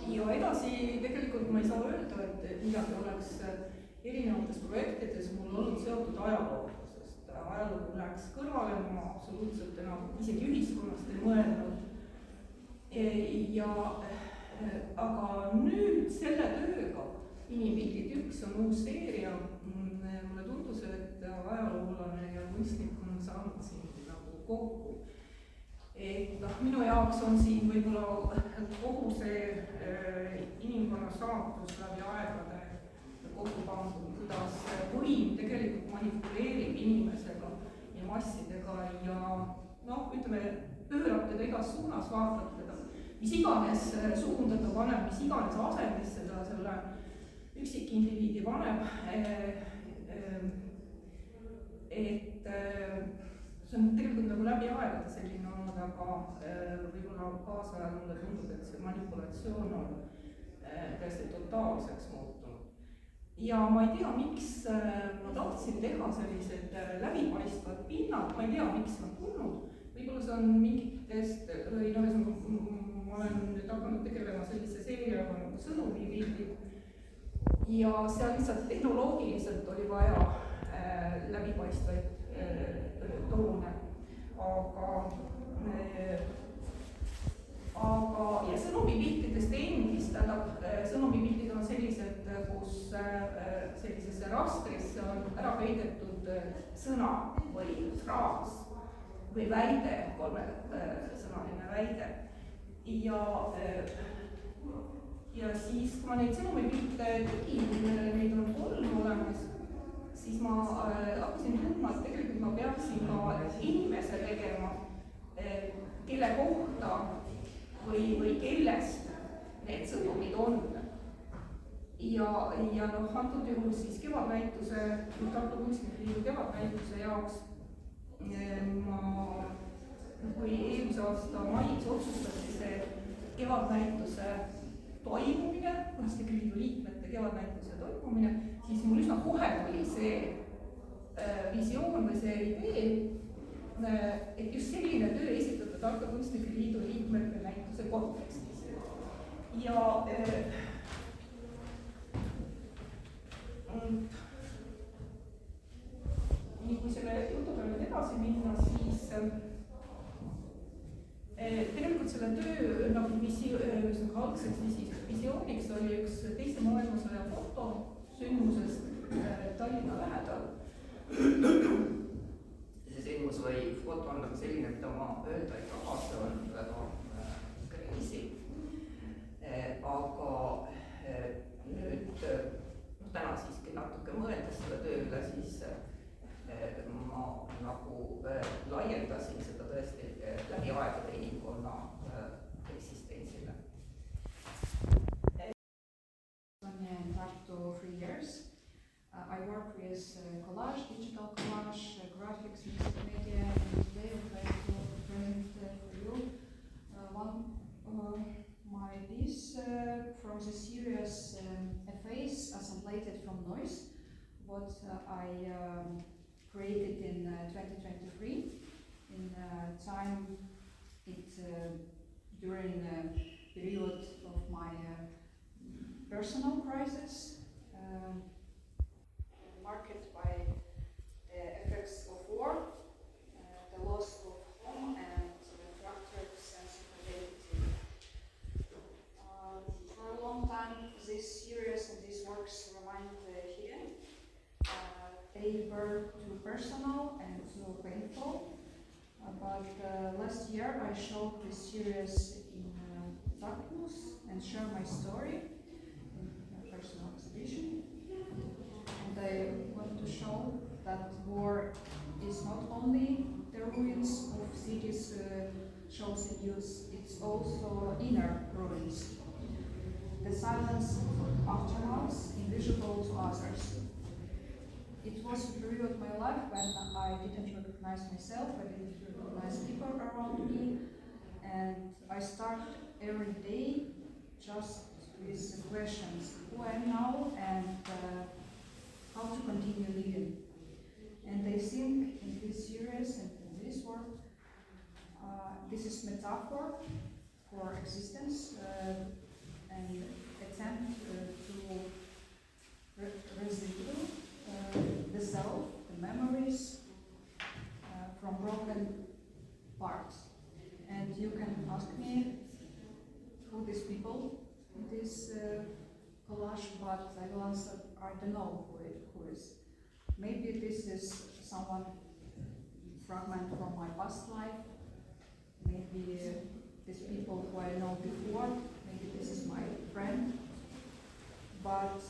Ja edasi tegelikult ma ei saa öelda, et midagi oleks erinevates projektides mul olnud seotud ajalooga, sest ajalugu läks kõrvale, ma absoluutselt enam isegi ühiskonnast ei mõelnud. Aga nüüd selle tööga Inimpildid 1 on uus seeria, mulle tundus, et ajaloolane ja kunstnik on saanud siin nagu kokku. Et minu jaoks on siin võib-olla kogu see inimkonna saatus läbi aegade kokku pandud, kuidas võim tegelikult manipuleerib inimesega ja massidega ja ütleme, pöörab teda igas suunas, vaatab teda, mis iganes suunda ta paneb, mis iganes asendis seda selle üksikindiviidi paneb, et see on tegelikult nagu läbi aegade selline olnud, aga võib-olla kaasajal mulle tundub, et see manipulatsioon on täiesti totaalseks muutunud. Ja ma ei tea, miks ma tahtsin teha sellised läbipaistvad pinnad, ma ei tea, miks see on tulnud, võib-olla see on mingitest, või ma olen nüüd hakanud tegelema sellise seeriaga nagu sõnumipildid ja seal lihtsalt tehnoloogiliselt oli vaja läbipaistvaid toone, aga ja sõnumipiltidest endist, sõnumipildid on sellised, kus sellisesse rastrisse on ära peidetud sõna või fraas või väide, 3-sõnaline väide. Ja siis, kui ma neid sõnumipilte tegin, neid on 3 olemas, siis ma hakkasin tundma, et tegelikult ma peaksin ka inimese tegema, kelle kohta või kellest need sõnumid on. Ja antud juhul siis kevadnäituse, Tartu Kunstnike Liidu kevadnäituse jaoks kui eelmise aasta mais otsustati see kevadnäituse toimumine, Kunstnike Liidu liikmete kevadnäituse toimumine, siis mul üsna kohe tuli see visioon või see idee, et just selline töö esitada Tartu Kunstnike Liidu liikmete näituse kontekstis. Ja nii kui selle jutuga nüüd edasi minna, siis tegelikult selle töö nagu algseks visiooniks oli üks teise maailmasõja foto sündmusest Tallinna lähedal. See sündmus või foto on nagu selline, mida ma öelda ei taha, see on väga crazy. Aga nüüd täna siiski natuke mõeldes selle töö üle, siis ma nagu laiendasin seda tõesti läbi aegade inimkonna eksistentsile. In Tartu 3 years. I work with collage, digital collage, graphics, mixed media, and today I would like to present for you my piece from the series A Face Assemblated from Noise, what I created in 2023. In time, during a period of my personal crisis, marked by effects of war, the loss of home, and the fractured sense of identity. For a long time, this series and these works remained hidden. They were too personal and too painful. But last year, I showed this series in Darkness and shared my story in a personal exhibition. And I want to show that war is not only the ruins of cities shows in use, it's also inner ruins. The silence of aftermaths invisible to others. It was a period of my life when I didn't recognize myself, I didn't recognize people around me, and I start every day just with the questions, who I am now and how to continue living. And I think in this series and in this work, this is metaphor for existence and attempt to resolve the self, the memories from broken parts. And you can ask me who these people in this collage, but I will answer, I don't know who is. Maybe this is someone, fragment from my past life, maybe these people who I know before, maybe this is my friend, but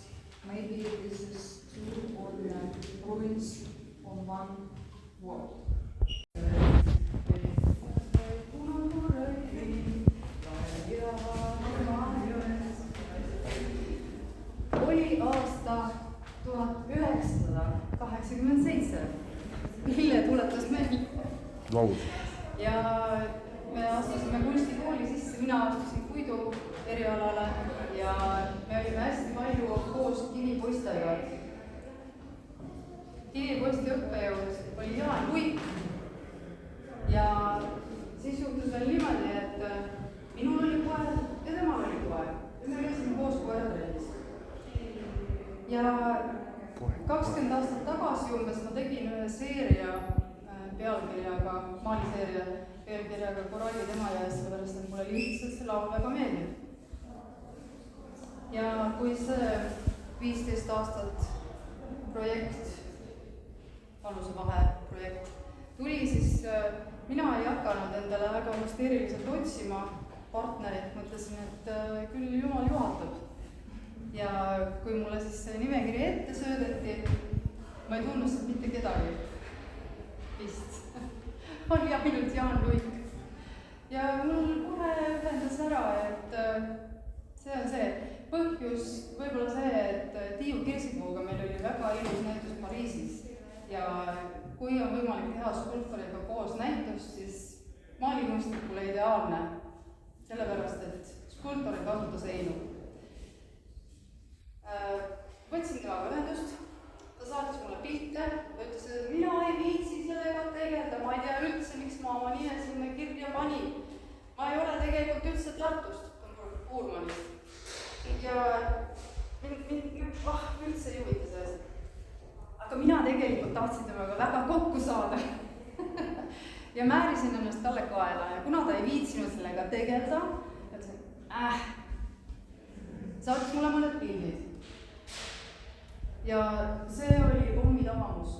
maybe this is two or the ruins on one world. Oli aasta 1987, mille tuletas meelde. Ja me astusime kunstikooli sisse, mina astusin puidu erialale ja me olime hästi palju koos kivipoistega. Kivipoiste õppejõud oli Jaan Luik ja siis juhtus veel niimoodi, et minul oli koer ja temal oli koer ja me käisime koos koeratrennis. Ja 20 aastat tagasi umbes ma tegin ühe seeria pealkirjaga, maaliseeria pealkirjaga Koralli tema jäes, sellepärast et mulle lihtsalt see laul väga meeldib. Ja kui see 15 aastat projekt, Valusevahe projekt tuli, siis mina ei hakanud endale väga müsteeriliselt otsima partnerit, mõtlesin, et küll Jumal juhatab. Ja kui mulle siis see nimekiri ette söödeti, ma ei tunnustanud mitte kedagi. Vist. Oli ainult Jaan Luik. Ja mul kohe ühendas ära, et see on see põhjus, võib-olla see, et Tiiu Kirsipuuga meil oli väga ilus näitus Pariisis. Ja kui on võimalik teha skulptoriga koos näitust, siis maalikunstnikule ideaalne. Sellepärast, et skulptor ei kasuta seinu. Võtsin temaga ühendust, ta saatis mulle pilte, ta ütles, et mina ei viitsi sellega tegeleda, ma ei tea üldse, miks ma oma nime sinna kirja panin. Ma ei ole tegelikult üldse Tartust, ta on Puurmanist. Ja mind üldse ei huvita see asi. Aga mina tegelikult tahtsin temaga väga kokku saada. Ja määrisin ennast talle kaela ja kuna ta ei viitsinud sellega tegeleda, ütlesin, saatis mulle mõned pildid. Ja see oli pommitabamus.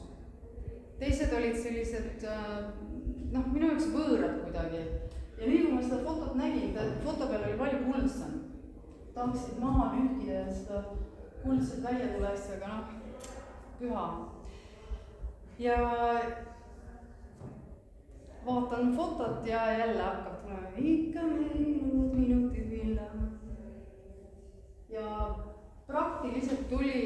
Teised olid sellised, minu jaoks võõrad kuidagi. Ja nii kui ma seda fotot nägin, foto peal oli palju kuldsem. Tahaksid maha nühkida ja seda kuldset välja tuleks, aga püha. Ja vaatan fotot ja jälle hakkab tulema ikka minutid millal. Ja praktiliselt tuli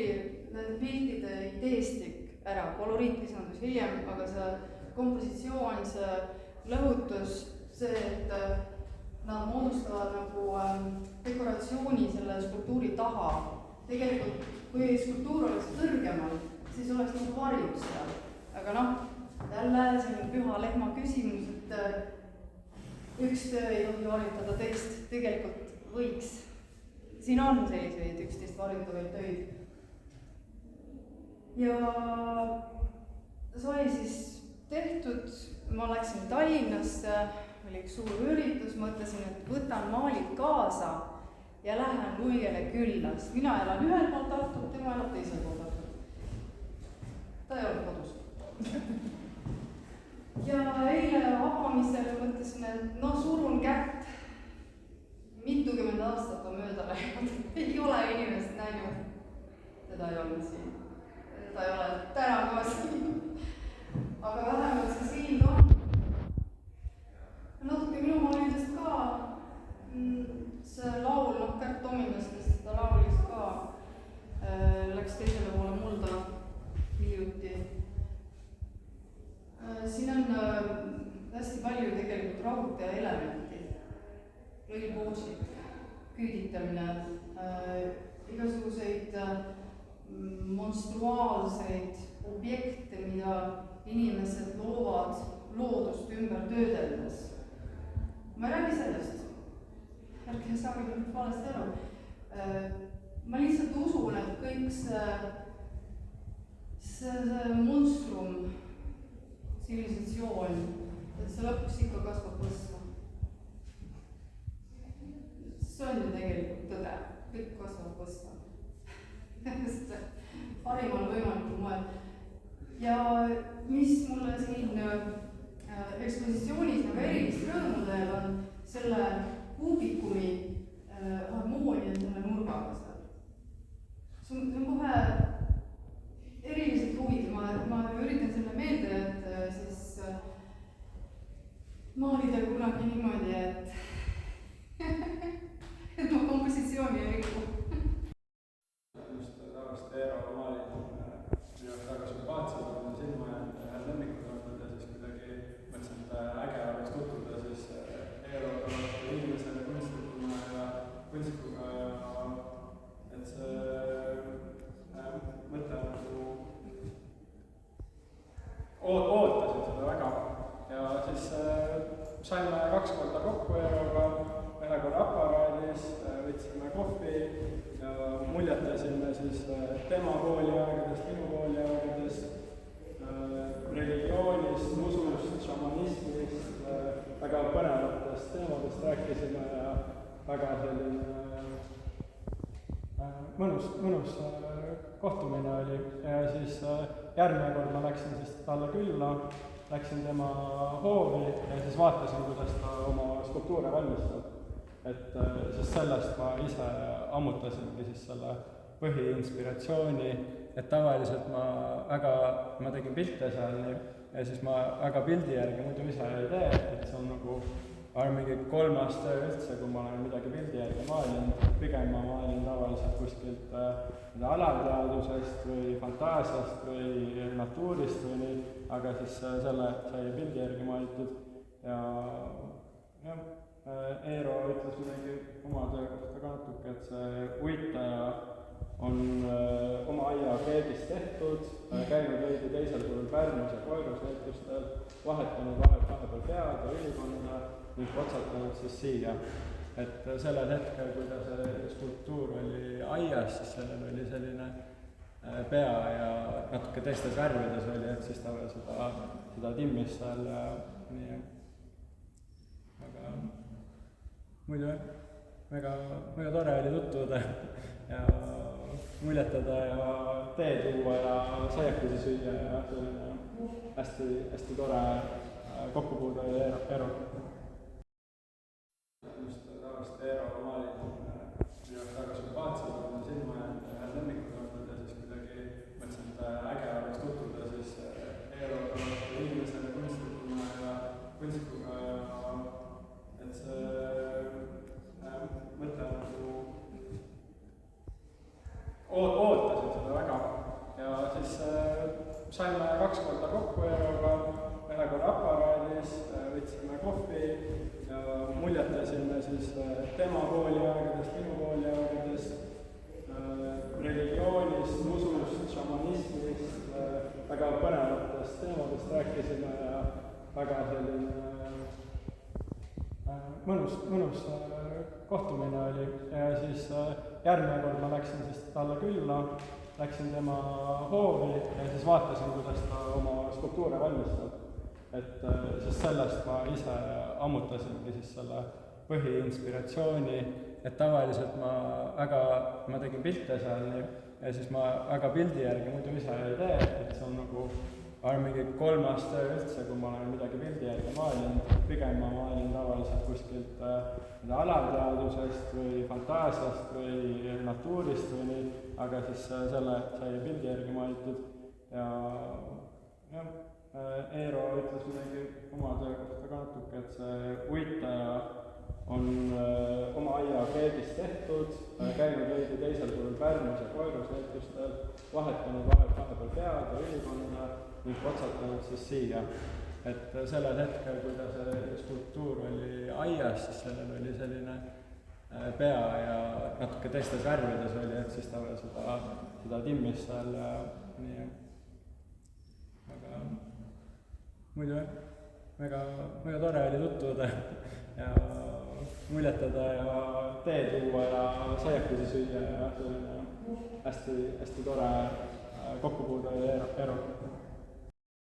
nende piltide ideestik ära, koloriit lisandus hiljem, aga see kompositsioon, see lõhutus, see, et nad moodustavad nagu dekoratsiooni selle skulptuuri taha. Tegelikult, kui skulptuur oleks kõrgemal, siis oleks nagu varjud seal. Aga jälle selline püha lehma küsimus, et üks töö ei tohi varjutada teist, tegelikult võiks. Siin on selliseid üksteist varjutavaid töid. Ja sai siis tehtud, ma läksin Tallinnasse, oli üks suur üritus, mõtlesin, et võtan maalid kaasa ja lähen Luigele külla. Mina elan ühel pool Tartut, tema elab teisel pool Tartut. Ta ei ole kodus. Ja eile avamisel mõtlesin, et surun kätt. Mitukümmend aastat on mööda läinud. Ei ole inimest näinud. Teda ei olnud siin. Ta ei ole täna ka siin. Aga vähemalt see sild on. Natuke minu maalidest ka. See laul, Kärt Tomingas, kes seda laulis ka, läks teisele poole mulda hiljuti. siin on hästi palju tegelikult raudtee-elementi, lõivoosid, küüditamine, igasuguseid monstruaalseid objekte, mida inimesed loovad loodust ümber töödeldes. Ma ei räägi sellest, ärge saage nüüd valesti aru. Ma lihtsalt usun, et kõik see monstrum, tsivilisatsioon, et see lõpuks ikka kasvab võssa. See on ju tegelikult tõde, kõik kasvab võssa. Parimal võimalikul moel. Ja mis mulle siin ekspositsioonis nagu erilist rõõmu teeb, on selle kuubikumi harmoonia selle nurgaga seal. See on kohe eriliselt huvitav, ma üritan selle meelde, et siis maalida kunagi niimoodi, et ma kompositsiooni ei riku. Just tavaliselt Eero maalid minu jaoks väga sulle vaatasid, on silma jäänud lemmikud olnud ja siis kuidagi mõtlesin, et äge oleks tutvuda siis Eeroga inimesele, kunstnikuna ja kunstnikuga ja et see mõte nagu ootasin seda väga ja siis saime 2 korda kokku Eeroga, 1 korra aparaadis, võtsime kohvi ja muljetasime siis tema kooliaegadest, minu kooliaegadest, religioonist, usust, šamanismist, väga põnevatest teemadest rääkisime ja väga selline mõnus kohtumine oli ja siis järgmine kord ma läksin siis talle külla, läksin tema hoovi ja siis vaatasin, kuidas ta oma skulptuure valmistab. Et siis sellest ma ise ammutasingi siis selle põhiinspiratsiooni, et tavaliselt ma tegin pilte seal ja siis ma väga pildi järgi muidu ise ei tee, et see on nagu mingi 3. töö üldse, kui ma olen midagi pildi järgi maalinud, pigem ma maalin tavaliselt kuskilt alalteadusest või fantaasiast või natuurist või nii, aga siis selle sai pildi järgi maalitud ja jah. Eero ütles midagi oma töö kohta ka natuke, et see uitaja on oma aia keegist tehtud, käinud veidi teisel pool Pärnus ja Koirus näitustel, vahetanud vahepeal pead ja ülikonda ning otsatanud siis siia. Et sellel hetkel, kui ta see skulptuur oli aias, siis sellel oli selline pea ja natuke teistes värvides oli, et siis ta veel seda timmis seal ja nii. Aga muidu jah, väga tore oli tutvuda ja muljetada ja teed juua ja saiakesi süüa ja selline hästi tore kokkupuude oli Eeroga. Just tavaliselt Eero maalid minu jaoks väga sulle vaatasid, on silma jäänud lemmikud olnud ja siis kuidagi mõtlesin, et äge oleks tutvuda siis Eeroga inimesele, kunstnikuna ja kunstnikuga ja et see mõte nagu ootasin seda väga ja siis saime 2 korda kokku Eeroga, 1 korra aparaadis, võtsime kohvi ja muljetasime siis tema kooliaegadest, minu kooliaegadest, religioonist, usust, šamanismist, väga põnevatest teemadest rääkisime ja väga selline mõnus kohtumine oli ja siis järgmine kord ma läksin siis talle külla, läksin tema hoovi ja siis vaatasin, kuidas ta oma skulptuure valmistab. Et siis sellest ma ise ammutasingi siis selle põhiinspiratsiooni, et tavaliselt ma tegin pilte seal ja siis ma väga pildi järgi muidu ise ei tee, et see on nagu mingi 3. töö üldse, kui ma olen midagi pildi järgi maalinud, pigem ma maalin tavaliselt kuskilt alalteadusest või fantaasiast või natuurist või nii, aga siis selle sai pildi järgi maalitud ja jah. Eero ütles midagi oma töö kohta ka natuke, et see uitaja on oma aia keegist tehtud, käinud veidi teisel pool Pärnus ja Koirus näitustel, vahetanud vahepeal pead ja ülikonda ning otsatanud siis siia. et sellel hetkel, kui ta see skulptuur oli aias, siis sellel oli selline pea ja natuke teistes värvides oli, et siis ta veel seda timmis seal ja nii. Aga muidu jah, väga tore oli tutvuda ja muljetada ja teed juua ja saiakesi süüa ja selline hästi tore kokkupuude oli Eeroga.